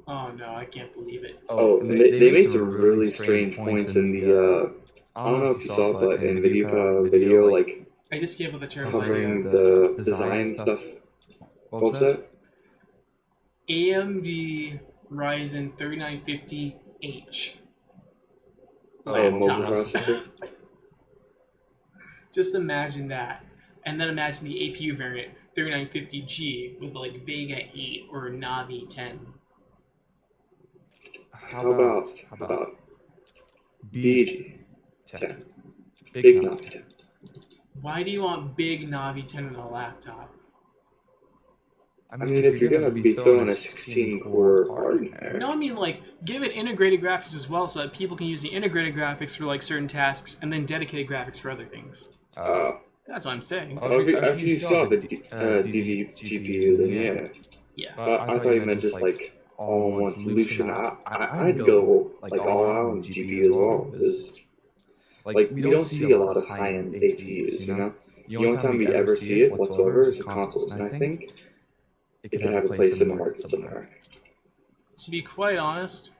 Speaker 1: I can't believe it.
Speaker 3: Oh, they made some really strange points in the I don't know if you saw it, but in video like
Speaker 1: I just gave up the term
Speaker 3: covering the design stuff. What was that?
Speaker 1: AMD Ryzen 3950H.
Speaker 3: Oh, mobile processor.
Speaker 1: Just imagine that, and then imagine the APU variant 3950G with like Vega 8 or Navi 10.
Speaker 3: How about BG 10? Big Navi 10.
Speaker 1: Why do you want big Navi 10 in a laptop?
Speaker 3: I mean, if you're gonna be throwing a 16-core card in there.
Speaker 1: No, I mean like give it integrated graphics as well, so that people can use the integrated graphics for like certain tasks, and then dedicated graphics for other things. That's what I'm saying.
Speaker 3: If you still have a DV GPU, then yeah.
Speaker 1: Yeah.
Speaker 3: But I thought you meant just like all-in-one solution. I'd go like all out on GPU as well, because like we don't see a lot of high-end APUs, you know. The only time we ever see it whatsoever is consoles, and I think it could have a place in the market somewhere.
Speaker 1: To be quite honest,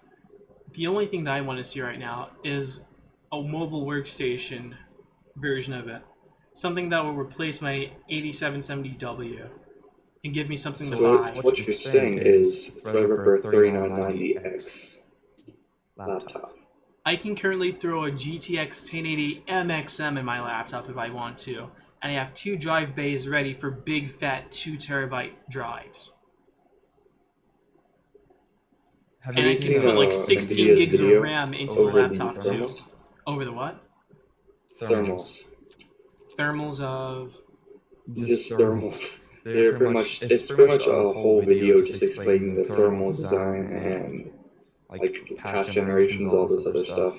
Speaker 1: the only thing that I want to see right now is a mobile workstation version of it. Something that will replace my 8770W and give me something to buy.
Speaker 3: So what you're saying is Threadripper 3990X laptop.
Speaker 1: I can currently throw a GTX 1080 MXM in my laptop if I want to, and I have 2 drive bays ready for big fat 2 terabyte drives. And I can put like 16 gigs of RAM into the laptop too. Over the what?
Speaker 3: Thermals.
Speaker 1: Thermals of...
Speaker 3: Just thermals. They're pretty much, it's pretty much a whole video just explaining the thermal design and like past generations, all this other stuff.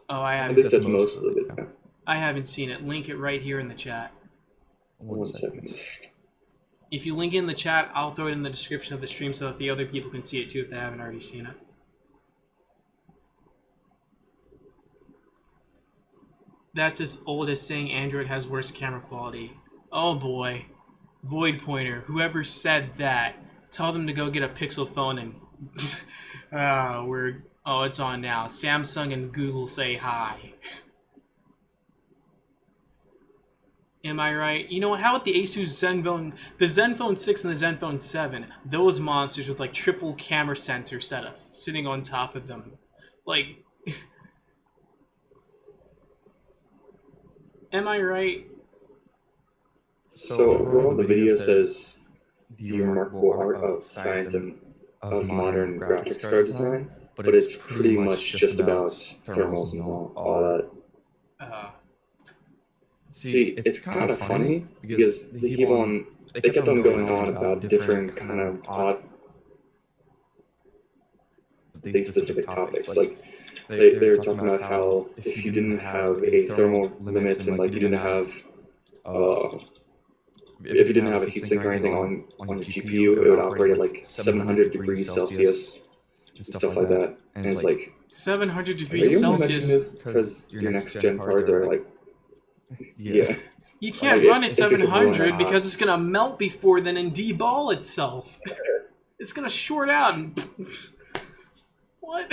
Speaker 1: Oh, I haven't.
Speaker 3: I think that's most of it.
Speaker 1: I haven't seen it. Link it right here in the chat.
Speaker 3: 1 second.
Speaker 1: If you link it in the chat, I'll throw it in the description of the stream so that the other people can see it too if they haven't already seen it. That's as old as saying Android has worse camera quality. Oh boy. Void Pointer, whoever said that, tell them to go get a Pixel phone and... Oh, it's on now. Samsung and Google say hi. Am I right? You know what? How about the Asus Zenfone, the Zenfone 6 and the Zenfone 7? Those monsters with like triple camera sensor setups sitting on top of them. Like... Am I right?
Speaker 3: So overall, the video says the remarkable art of science and of modern graphics card design, but it's pretty much just about thermals and all that. See, it's kind of funny because they kept on going on about different kind of odd, specific topics. Like they were talking about how if you didn't have a thermal limits and like you didn't have if you didn't have a heatsink or anything on your GPU, it would operate at like 700 degrees Celsius and stuff like that. And it's like
Speaker 1: 700 degrees Celsius
Speaker 3: because your next gen cards are like yeah.
Speaker 1: You can't run at 700 because it's gonna melt before then and deball itself. It's gonna short out and what?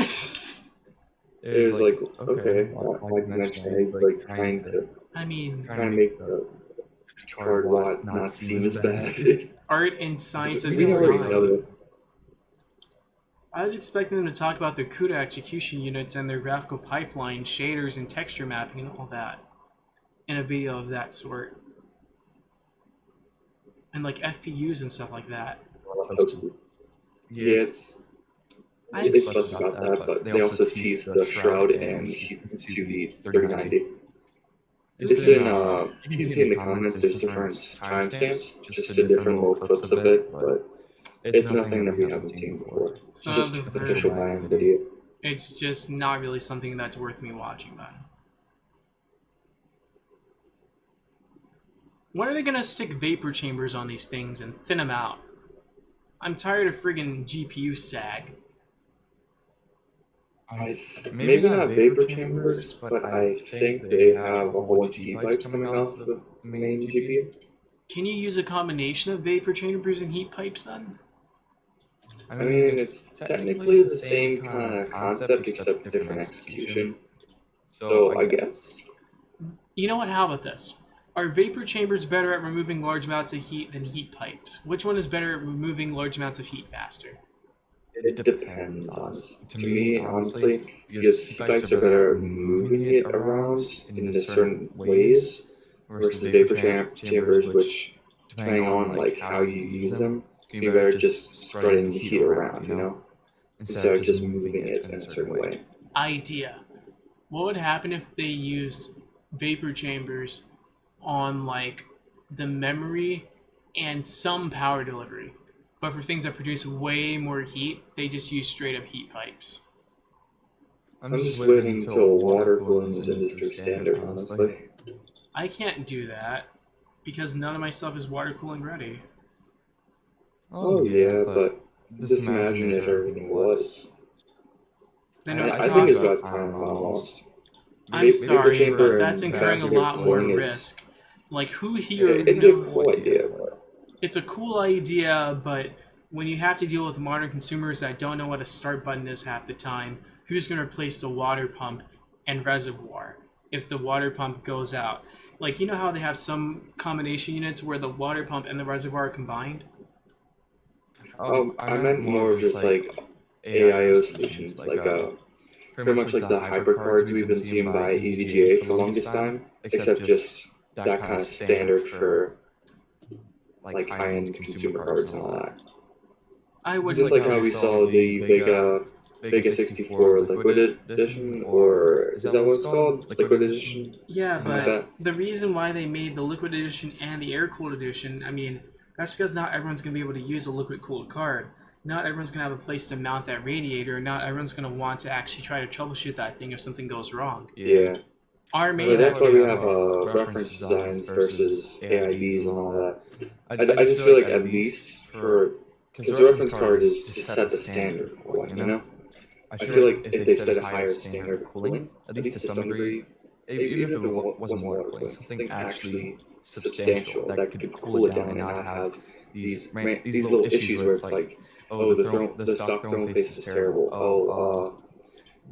Speaker 3: It was like okay, like trying to make the card watt not seem as bad.
Speaker 1: Art and science of
Speaker 3: We already know
Speaker 1: design.
Speaker 3: that.
Speaker 1: I was expecting them to talk about their CUDA execution units and their graphical pipeline, shaders, and texture mapping and all that in a video of that sort. And like FPUs and stuff like that.
Speaker 3: Yeah, they fuss about that, but they also tease the shroud and to the 3090. It's in, you can see in the comments there's different timestamps, just the different little clips of it, but it's nothing that we haven't seen before. It's just official buying video.
Speaker 1: It's just not really something that's worth me watching then. When are they gonna stick vapor chambers on these things and thin them out? I'm tired of friggin' GPU sag.
Speaker 3: Maybe not vapor chambers, but I think they have a whole bunch of heat pipes coming off the main GPU.
Speaker 1: Can you use a combination of vapor chambers and heat pipes then?
Speaker 3: I mean, it's technically the same kind of concept except different execution. So I guess.
Speaker 1: You know what, how about this? Are vapor chambers better at removing large amounts of heat than heat pipes? Which one is better at removing large amounts of heat faster?
Speaker 3: It depends on us. To me, honestly, because heat pipes are better at moving it around in certain ways, versus vapor chambers, which, depending on like how you use them, can be better just spreading the heat around, you know, instead of just moving it in a certain way.
Speaker 1: Idea. What would happen if they used vapor chambers on like the memory and some power delivery, but for things that produce way more heat, they just use straight up heat pipes?
Speaker 3: I'm just waiting until water cooling is industry standard, honestly.
Speaker 1: I can't do that because none of my stuff is water cooling ready.
Speaker 3: Oh yeah, but just imagine if everything was.
Speaker 1: Then
Speaker 3: I think it's about time almost.
Speaker 1: I'm sorry, but that's incurring a lot more risk. Like, who here
Speaker 3: It's a cool idea, but...
Speaker 1: It's a cool idea, but when you have to deal with modern consumers that don't know what a start button is half the time, who's going to replace the water pump and reservoir if the water pump goes out? Like, you know how they have some combination units where the water pump and the reservoir are combined?
Speaker 3: I meant more of just like AIO solutions, like pretty much like the hypercards we've been seeing by EVGA for the longest time, except just that kind of standard for like high-end consumer cards and all that.
Speaker 1: I would
Speaker 3: just like how we saw the Vega 64 Liquid Edition, or is that what it's called? Liquid Edition?
Speaker 1: Yeah,
Speaker 3: Something
Speaker 1: but
Speaker 3: like that.
Speaker 1: the reason why they made the Liquid Edition and the Air-Cooled Edition, I mean, that's because not everyone's going to be able to use a liquid-cooled card. Not everyone's going to have a place to mount that radiator. Not everyone's going to want to actually try to troubleshoot that thing if something goes wrong.
Speaker 3: Yeah.
Speaker 1: Maybe
Speaker 3: That's why we have reference designs versus AIBs and all that. I just feel like at least for... Because the reference card is to set the standard for cooling, you know? I feel like if they set a higher standard of cooling, at least to some degree, even if it wasn't water cooling, something actually substantial that could cool it down and not have these little issues where it's like, oh, the stock thermal paste is terrible.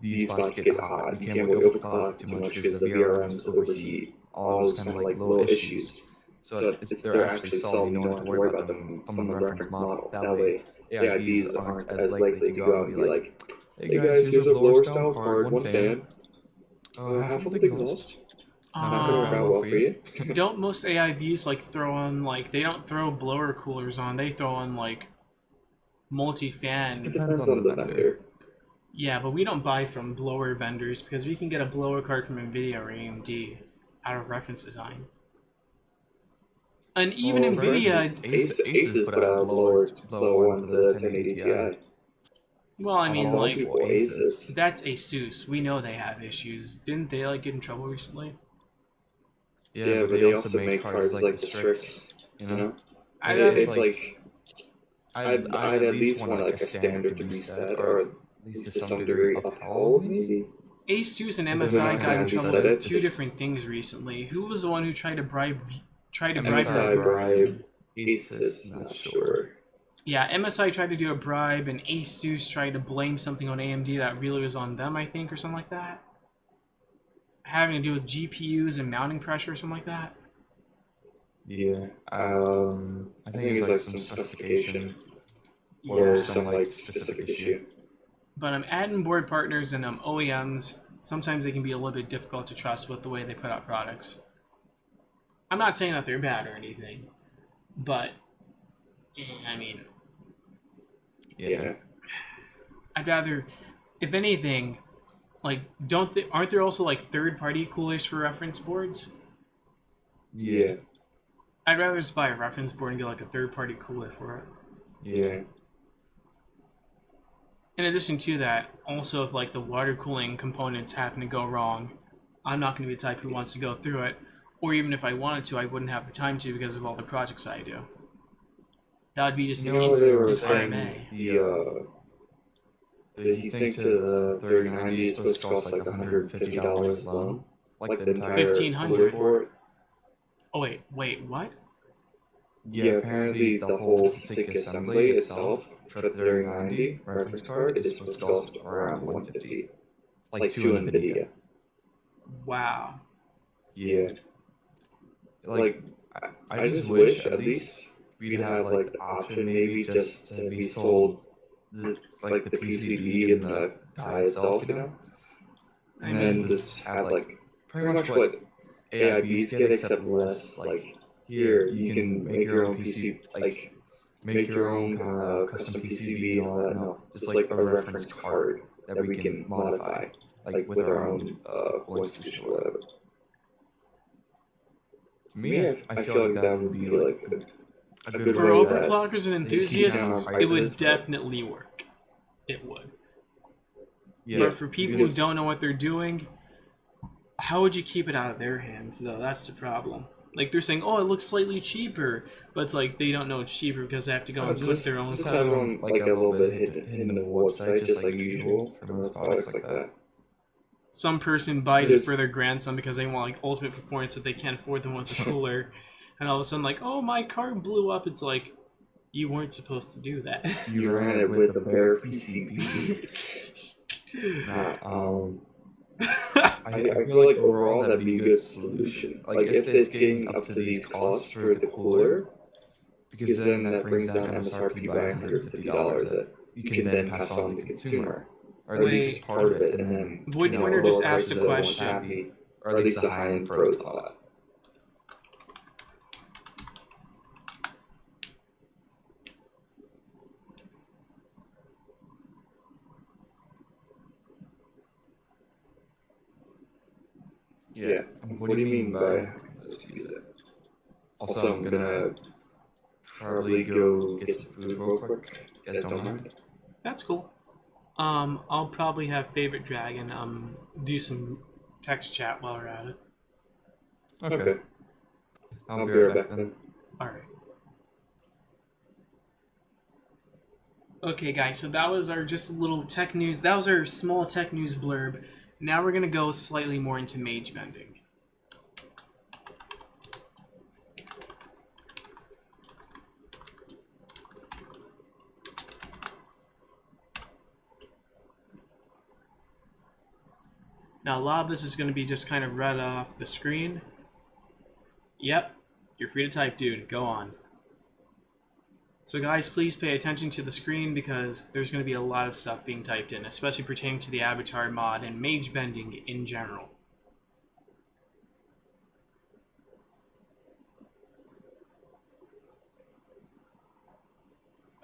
Speaker 3: These spots get hot. You can't really overclock too much because the VRMs overheat. All those kind of like little issues. So they're actually solved. You don't have to worry about them from the reference model. That way, AIBs aren't as likely to go out and be like, hey guys, here's a blower style card, one fan, half of the exhaust. Not gonna work out well for you.
Speaker 1: Don't most AIBs like throw on like they don't throw blower coolers on? They throw on like multi-fan.
Speaker 3: It depends on the vendor.
Speaker 1: Yeah, but we don't buy from blower vendors because we can get a blower card from NVIDIA or AMD out of reference design. And even NVIDIA...
Speaker 3: Aces put out a blower one for the 1080 Ti.
Speaker 1: Well, I mean, like,
Speaker 3: Aces.
Speaker 1: that's Asus. We know they have issues. Didn't they, like, get in trouble recently?
Speaker 3: Yeah, but they also make cards like the Strix, you know? It's like... I'd at least want like a standard to be set, or at least to some degree upheld, maybe?
Speaker 1: Asus and MSI got in trouble with two different things recently. Who was the one who tried to bribe...
Speaker 3: MSI bribe Asus, not sure.
Speaker 1: Yeah, MSI tried to do a bribe, and Asus tried to blame something on AMD that really was on them, I think, or something like that. Having to do with GPUs and mounting pressure or something like that.
Speaker 3: Yeah. I think it's like some specification or some like specific issue.
Speaker 1: But adding board partners and OEMs, sometimes they can be a little bit difficult to trust with the way they put out products. I'm not saying that they're bad or anything, but I mean,
Speaker 3: Yeah.
Speaker 1: I'd rather, if anything, like aren't there also like third-party coolers for reference boards?
Speaker 3: Yeah.
Speaker 1: I'd rather just buy a reference board and get like a third-party cooler for it.
Speaker 3: Yeah.
Speaker 1: In addition to that, also if like the water cooling components happen to go wrong, I'm not going to be the type who wants to go through it, or even if I wanted to, I wouldn't have the time to because of all the projects I do. That would be just
Speaker 3: They were
Speaker 1: just
Speaker 3: saying
Speaker 1: IMA.
Speaker 3: the heat sink to the 3090 is supposed to cost like $150 alone, like the entire
Speaker 1: $1,500
Speaker 3: for it.
Speaker 1: Oh wait, what?
Speaker 3: Yeah, apparently the whole heat sink assembly itself for the 3090 reference card is supposed to cost around $150, like to NVIDIA.
Speaker 1: Wow.
Speaker 3: Yeah. Like, I just wish at least we'd have like the option maybe just to be sold like the PCB and the die itself, you know? And then just have like pretty much what AIBs get except less like here you can make your own PC, like make your own kind of custom PCB and all that. No, just like a reference card that we can modify like with our own cooling solution or whatever. To me, I feel like that would be like a good
Speaker 1: For
Speaker 3: way
Speaker 1: overclockers and enthusiasts,
Speaker 3: prices,
Speaker 1: it would definitely work. It would.
Speaker 3: Yeah,
Speaker 1: but for people who don't know what they're doing, how would you keep it out of their hands, though? That's the problem. Like, they're saying, oh, it looks slightly cheaper, but it's like they don't know it's cheaper because they have to go and put their own
Speaker 3: just
Speaker 1: stuff.
Speaker 3: have it on like a little bit hidden in the website, just like usual for most products like that.
Speaker 1: Some person buys it for their grandson because they want like ultimate performance, but they can't afford the one with the cooler, and all of a sudden, like, oh, my car blew up. It's like, you weren't supposed to do that.
Speaker 3: You ran it with a bare PCB. I feel like overall that'd be a good solution. Like if it's getting up to these costs for the cooler, because then that brings down MSRP by $150 that you can then pass on to the consumer, or at least part of it, and then
Speaker 1: Void Winter just asked a question,
Speaker 3: happy, or at least the high-end pros and all that. Yeah. What do you mean by let's use it? Also, I'm gonna probably go get some food real quick. You guys don't mind?
Speaker 1: That's cool. I'll probably have Favorite Dragon do some text chat while we're at it.
Speaker 3: Okay. I'll be right back then.
Speaker 1: Alright. Okay, guys, so that was our just a little tech news. That was our small tech news blurb. Now we're going to go slightly more into mage bending. Now, a lot of this is going to be just kind of read off the screen. Yep, you're free to type, dude. Go on. So guys, please pay attention to the screen because there's going to be a lot of stuff being typed in, especially pertaining to the avatar mod and mage bending in general.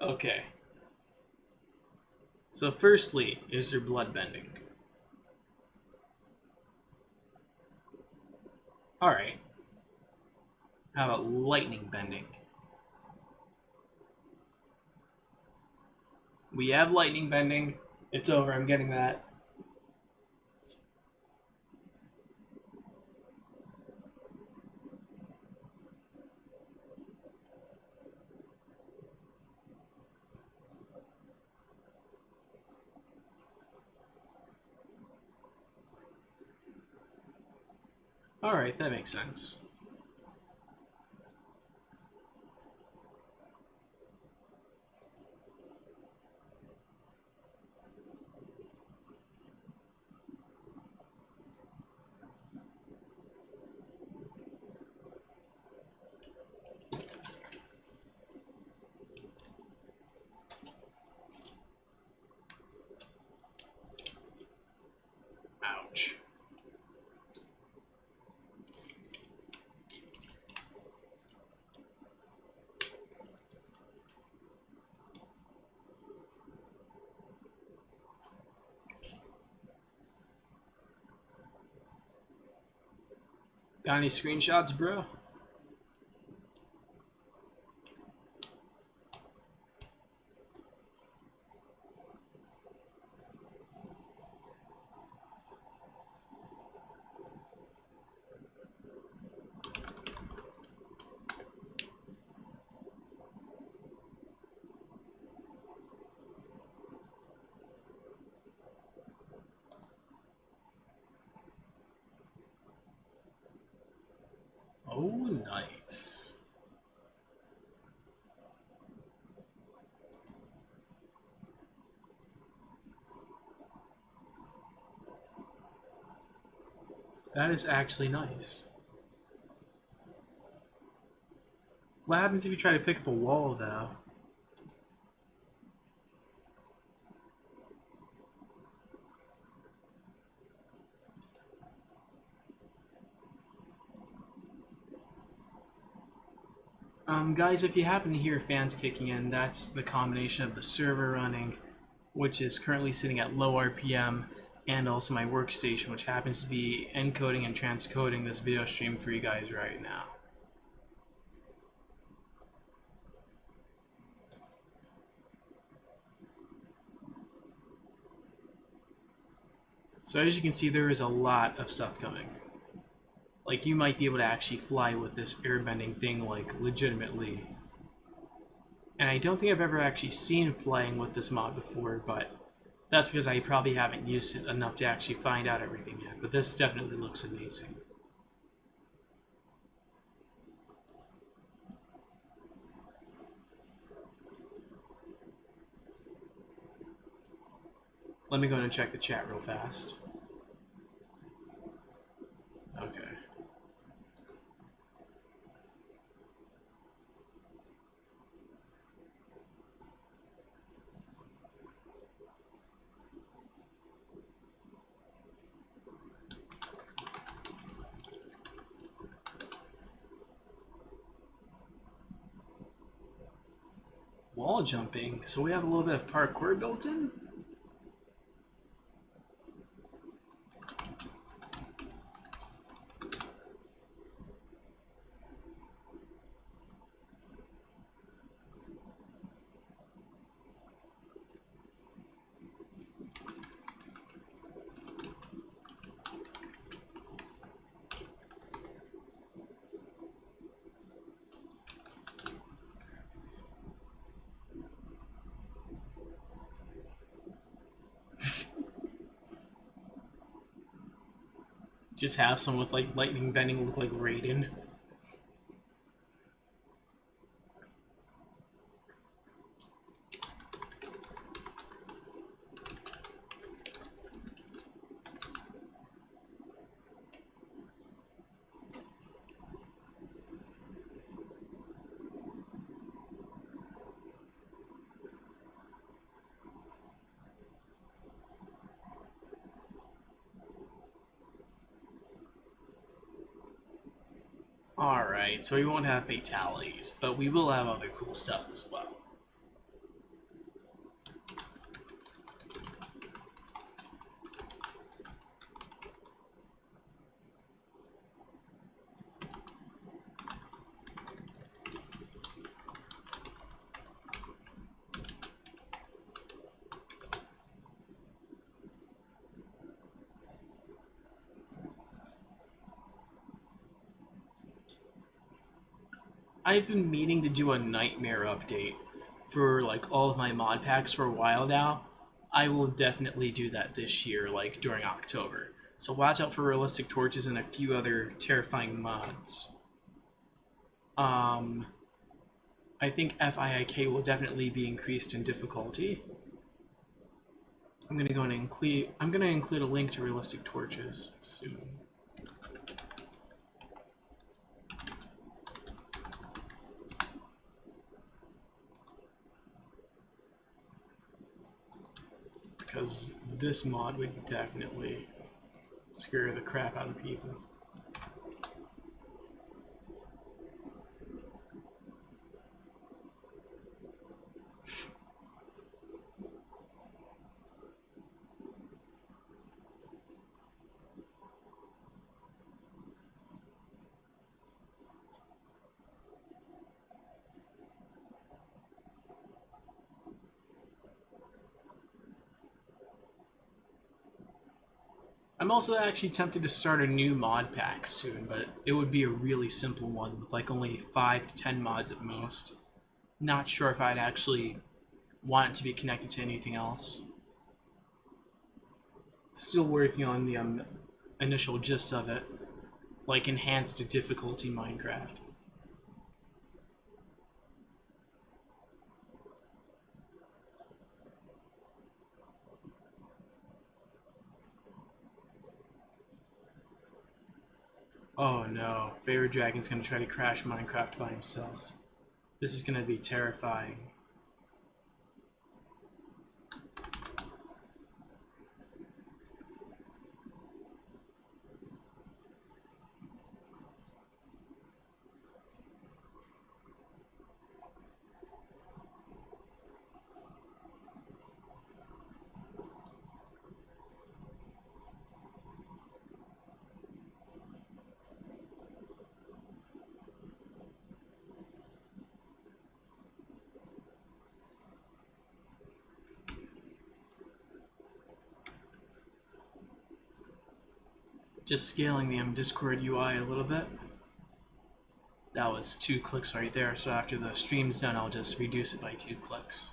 Speaker 1: Okay. So firstly, is there blood bending? Alright. How about lightning bending? We have lightning bending. It's over, I'm getting that. Alright, that makes sense. Got any screenshots, bro? Oh, nice. That is actually nice. What happens if you try to pick up a wall, though? Guys, if you happen to hear fans kicking in, that's the combination of the server running, which is currently sitting at low RPM, and also my workstation, which happens to be encoding and transcoding this video stream for you guys right now. So as you can see, there is a lot of stuff coming. Like, you might be able to actually fly with this airbending thing, like, legitimately. And I don't think I've ever actually seen flying with this mod before, but that's because I probably haven't used it enough to actually find out everything yet. But this definitely looks amazing. Let me go in and check the chat real fast. Okay. Wall jumping, so we have a little bit of parkour built in? Just have someone with like lightning bending look like Raiden. Alright, so we won't have fatalities, but we will have other cool stuff as well. I've been meaning to do a nightmare update for like all of my mod packs for a while now. I will definitely do that this year, like during October. So watch out for realistic torches and a few other terrifying mods. I think FIIK will definitely be increased in difficulty. I'm gonna include a link to realistic torches soon. Because this mod would definitely scare the crap out of people. also actually tempted to start a new mod pack soon, but it would be a really simple one with like only 5 to 10 mods at most. Not sure if I'd actually want it to be connected to anything else. Still working on the initial gist of it, like enhanced difficulty Minecraft. Oh no, Favorite Dragon's gonna try to crash Minecraft by himself. This is gonna be terrifying. Just scaling the Discord UI a little bit. That was 2 clicks right there, so after the stream's done, I'll just reduce it by 2 clicks.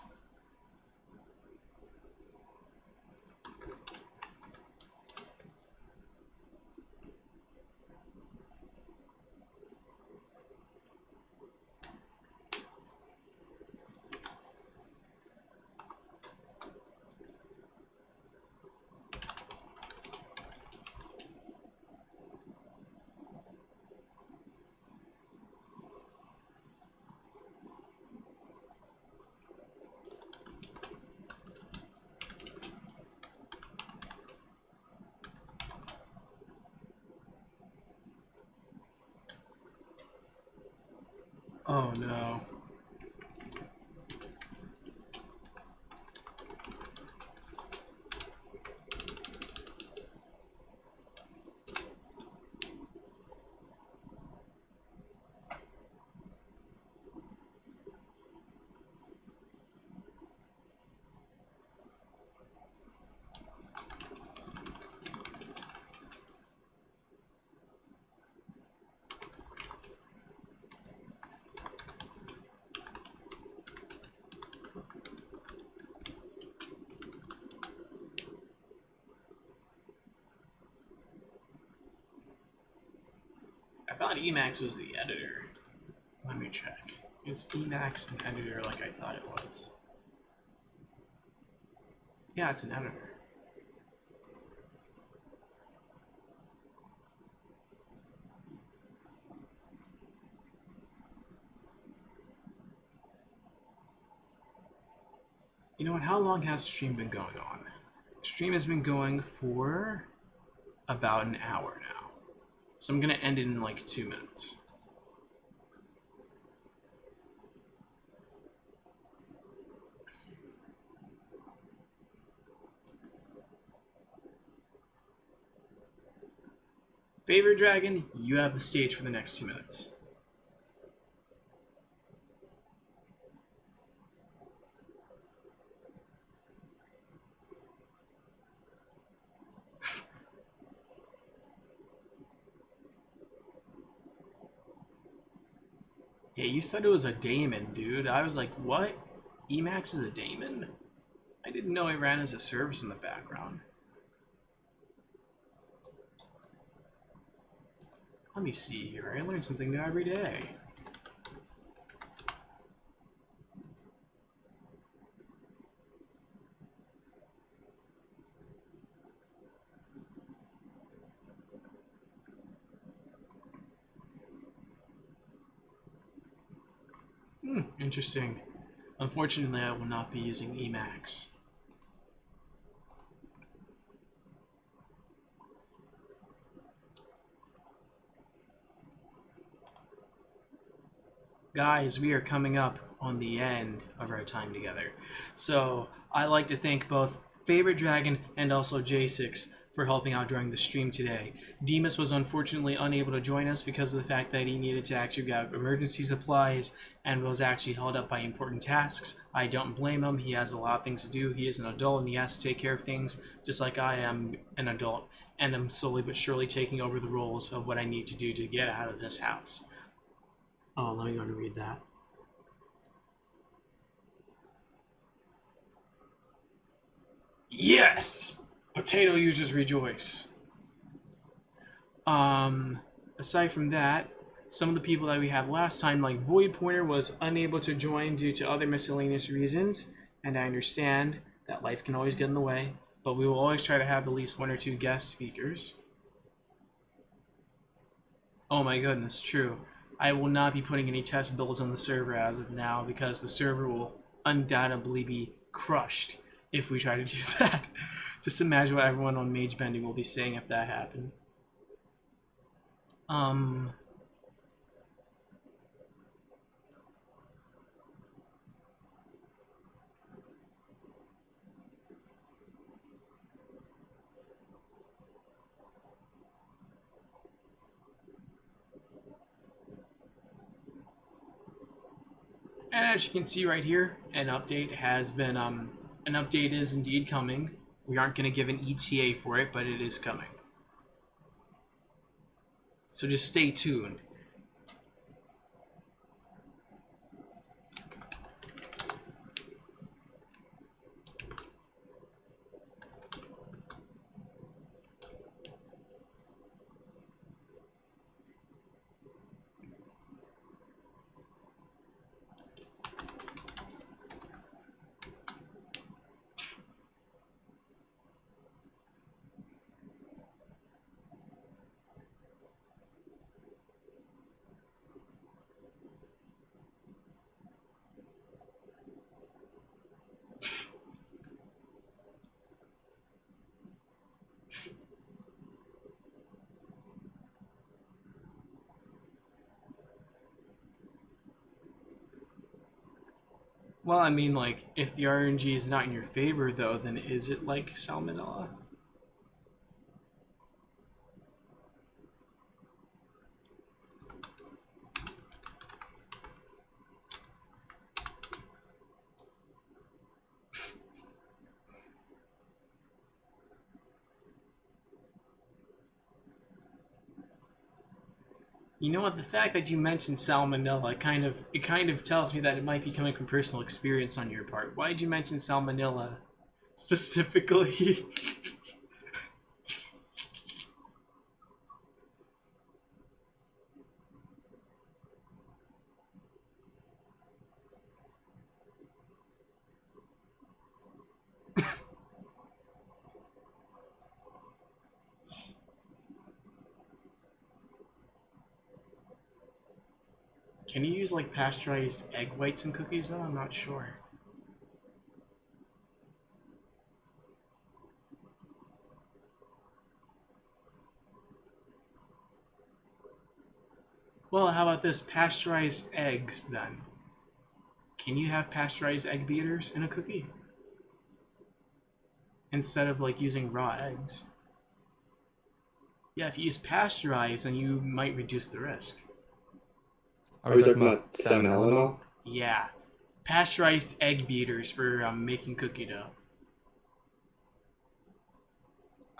Speaker 1: Oh no. I thought Emacs was the editor. Let me check. Is Emacs an editor like I thought it was? Yeah, it's an editor. You know what? How long has the stream been going on? The stream has been going for about an hour now. So I'm going to end it in like 2 minutes. Favorite Dragon, you have the stage for the next 2 minutes. Yeah, you said it was a daemon, dude. I was like, what? Emacs is a daemon? I didn't know it ran as a service in the background. Let me see here. I learn something new every day. Interesting. Unfortunately, I will not be using Emacs. Guys, we are coming up on the end of our time together. So, I'd like to thank both Favorite Dragon and also J6 for helping out during the stream today. Demas was unfortunately unable to join us because of the fact that he needed to actually grab emergency supplies and was actually held up by important tasks. I don't blame him. He has a lot of things to do. He is an adult and he has to take care of things just like I am an adult. and I'm slowly but surely taking over the roles of what I need to do to get out of this house. Oh, let me go and read that. Yes! Potato users rejoice. Aside from that, some of the people that we had last time, like Void Pointer, was unable to join due to other miscellaneous reasons, and I understand that life can always get in the way, but we will always try to have at least 1 or 2 guest speakers. Oh my goodness, true. I will not be putting any test builds on the server as of now, because the server will undoubtedly be crushed if we try to do that. Just imagine what everyone on Mage Bending will be saying if that happened. And as you can see right here, an update has been, an update is indeed coming. We aren't going to give an ETA for it, but it is coming. So just stay tuned. Well, I mean, like, if the RNG is not in your favor, though, then is it like salmonella? You know what? The fact that you mentioned salmonella it kind of tells me that it might be coming from personal experience on your part. Why did you mention salmonella specifically? Can you use like pasteurized egg whites in cookies though? I'm not sure. Well, how about this? Pasteurized eggs then. Can you have pasteurized egg beaters in a cookie? Instead of like using raw eggs. Yeah, if you use pasteurized, then you might reduce the risk.
Speaker 3: Are we talking about salmonella?
Speaker 1: Yeah. Pasteurized egg beaters for making cookie dough.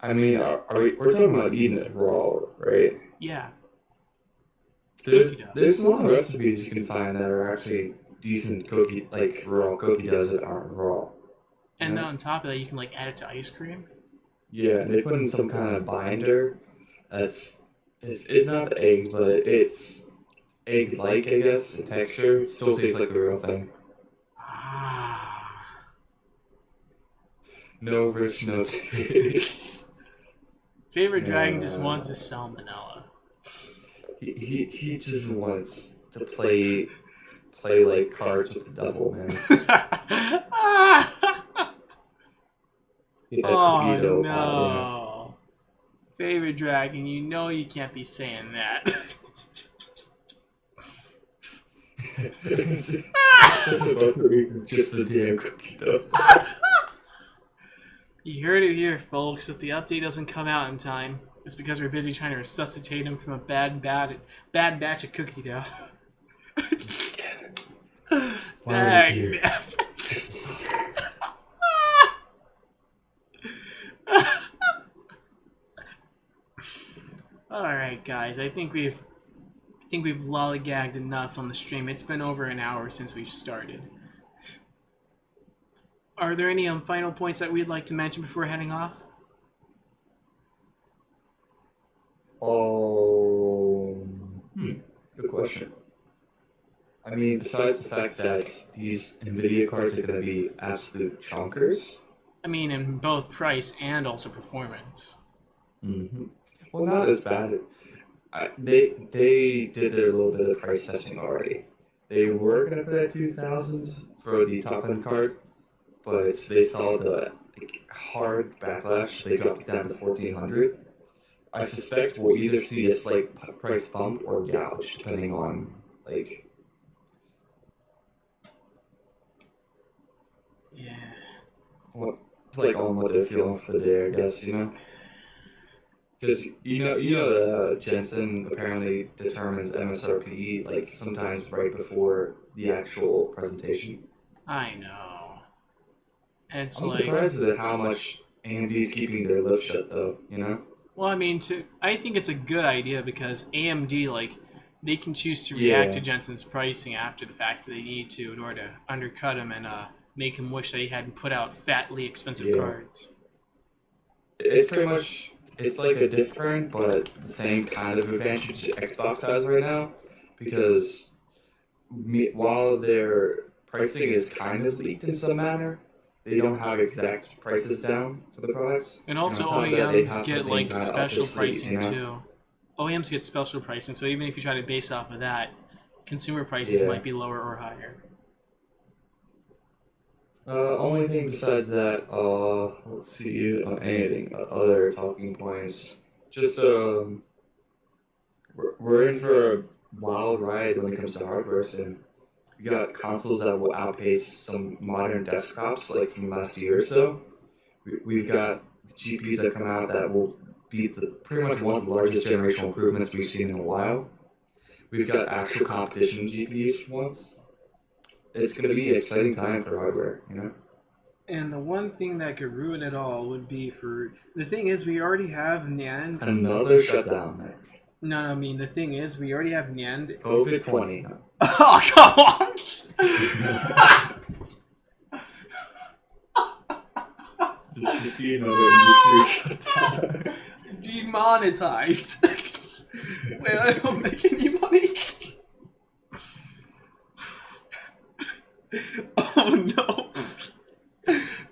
Speaker 3: I mean, we're talking about eating it raw, right?
Speaker 1: Yeah.
Speaker 3: There's a lot of recipes you can find that are actually decent cookie, like raw cookie doughs that aren't raw.
Speaker 1: And then on top of that, you can like add it to ice cream.
Speaker 3: Yeah, they put in some kind of binder. It's not the eggs, but it's egg-like, I guess, in texture. It still tastes like the real thing.
Speaker 1: Ah.
Speaker 3: No risk, no take.
Speaker 1: Favorite dragon just wants a salmonella.
Speaker 3: He just wants to play like cards with the devil, man.
Speaker 1: Oh no. Favorite dragon, you know you can't be saying that.
Speaker 3: It's just the damn cookie dough.
Speaker 1: You heard it here, folks. If the update doesn't come out in time, it's because we're busy trying to resuscitate him from a bad batch of cookie dough.
Speaker 3: Why are you here? Just
Speaker 1: Alright guys, I think we've lollygagged enough on the stream. It's been over an hour since we've started. Are there any final points that we'd like to mention before heading off?
Speaker 3: Good question. I mean, besides the fact that these NVIDIA cards are going to be absolute chonkers.
Speaker 1: I mean, in both price and also performance.
Speaker 3: Mm-hmm. Well, not as bad. They did their little bit of price testing already. They were going to put at 2,000 for the top end card, but they saw the hard backlash. They dropped it down to 1,400. I suspect we'll either see a slight price bump or gouge, depending on
Speaker 1: yeah,
Speaker 3: on what they're feeling for the day, I guess, you know. Because Jensen apparently determines MSRP like sometimes right before the actual presentation.
Speaker 1: I know. And
Speaker 3: I'm surprised at how much AMD's keeping their lips shut, though. You know.
Speaker 1: Well, I mean, I think it's a good idea because AMD, they can choose to react to Jensen's pricing after the fact if they need to in order to undercut him and make him wish that he hadn't put out fatly expensive cards.
Speaker 3: It's pretty much, it's like a different but the same kind of advantage Xbox has right now, because while their pricing is kind of leaked in some manner, they don't have exact prices down for the products.
Speaker 1: And also OEMs get special pricing too. OEMs get special pricing, so even if you try to base off of that, consumer prices might be lower or higher.
Speaker 3: Only thing besides that, let's see, anything, other talking points. Just, we're in for a wild ride when it comes to hardware soon. We got consoles that will outpace some modern desktops, like from the last year or so. We've got GPUs that come out that will beat pretty much one of the largest generational improvements we've seen in a while. We've got actual competition GPUs for once. It's going to be an exciting time for hardware, you know?
Speaker 1: And the one thing that could ruin it all would be for... The thing is, we already have NAND...
Speaker 3: Another shutdown, man.
Speaker 1: No, I mean, the thing is, we already have NAND...
Speaker 3: COVID-20.
Speaker 1: Oh, come on!
Speaker 3: Just to see another industry shutdown.
Speaker 1: Demonetized. Wait, I don't make any money. Oh no.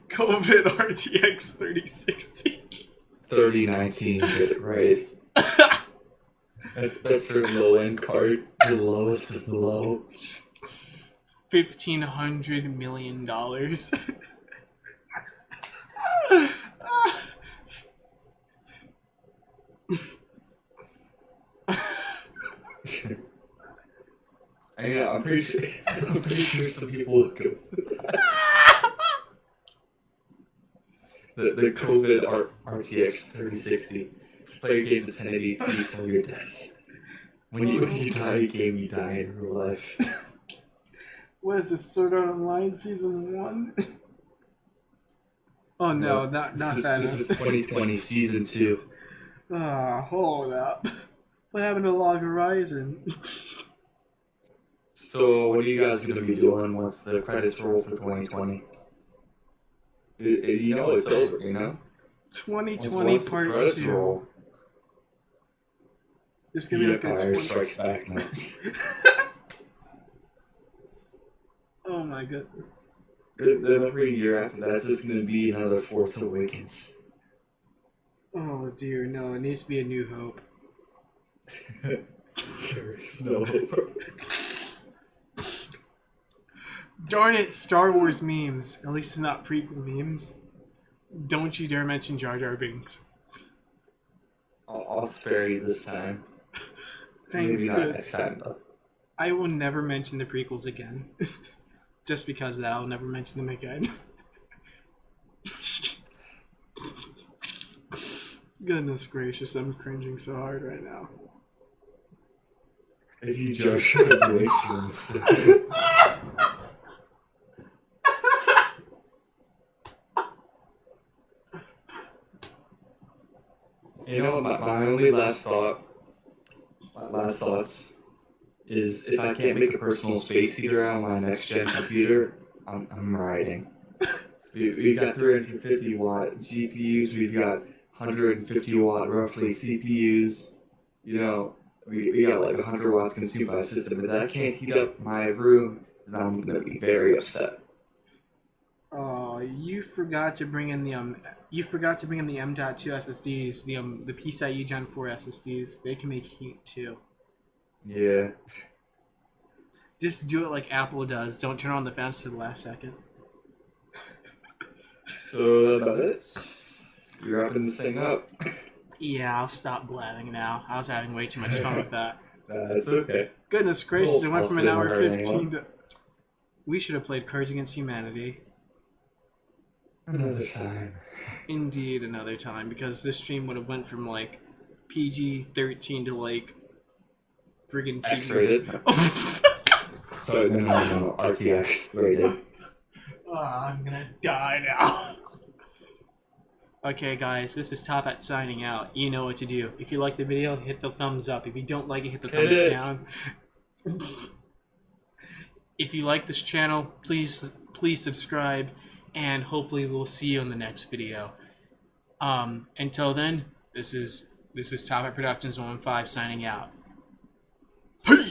Speaker 1: COVID RTX 3060.
Speaker 3: 3019, get it right. That's her low end card, the lowest of the low.
Speaker 1: $1,500 million.
Speaker 3: Yeah, I'm pretty sure some people will go the COVID RTX 3060. Play your games at 1080p till your death. When you die a game, you die in real life.
Speaker 1: What is this, Sword Art Online Season 1? Oh no, not that.
Speaker 3: This is 2020 Season 2.
Speaker 1: Hold up. What happened to Log Horizon?
Speaker 3: So, what are you guys going to be doing once the credits roll for 2020? You know it's over, you know?
Speaker 1: 2020
Speaker 3: once
Speaker 1: Part
Speaker 3: the credits
Speaker 1: 2.
Speaker 3: roll,
Speaker 1: There's going to be like a 20...
Speaker 3: Strikes Back now.
Speaker 1: Oh my goodness.
Speaker 3: Then every year after that, it's going to be another Force Awakens.
Speaker 1: Oh dear, no, it needs to be A New Hope.
Speaker 3: There is no hope.
Speaker 1: Darn it, Star Wars memes. At least it's not prequel memes. Don't you dare mention Jar Jar Binks.
Speaker 3: I'll spare you this time.
Speaker 1: Maybe
Speaker 3: not next time, though.
Speaker 1: I will never mention the prequels again. Just because of that, I'll never mention them again. Goodness gracious, I'm cringing so hard right now.
Speaker 3: If you Jar Jar Binks, you know, my only last thought last thoughts is if I can't make a personal space heater on my next gen computer, I'm riding. We've got 350 watt GPUs, we've got 150 watt roughly CPUs, you know, we got like 100 watts consumed by the system. If that can't heat up my room, then I'm gonna be very upset.
Speaker 1: Oh, you forgot to bring in the M.2 SSDs, the PCIe Gen 4 SSDs. They can make heat too.
Speaker 3: Yeah.
Speaker 1: Just do it like Apple does. Don't turn on the fans to the last second.
Speaker 3: So about it. You're wrapping this thing up.
Speaker 1: Yeah, I'll stop blabbing now. I was having way too much fun with that.
Speaker 3: That's okay.
Speaker 1: Goodness gracious, it went from an hour 15
Speaker 3: anyone.
Speaker 1: to... We should have played Cards Against Humanity.
Speaker 3: Another time.
Speaker 1: Indeed, another time, because this stream would have went from like PG-13 to like friggin'
Speaker 3: X-rated. So no, RTX rated.
Speaker 1: Oh, I'm gonna die now. Okay, guys, this is TopHat signing out. You know what to do. If you like the video, hit the thumbs up. If you don't like it, hit the thumbs down. If you like this channel, please subscribe, and hopefully we'll see you in the next video. Until then, this is TopHat Productions 115 signing out.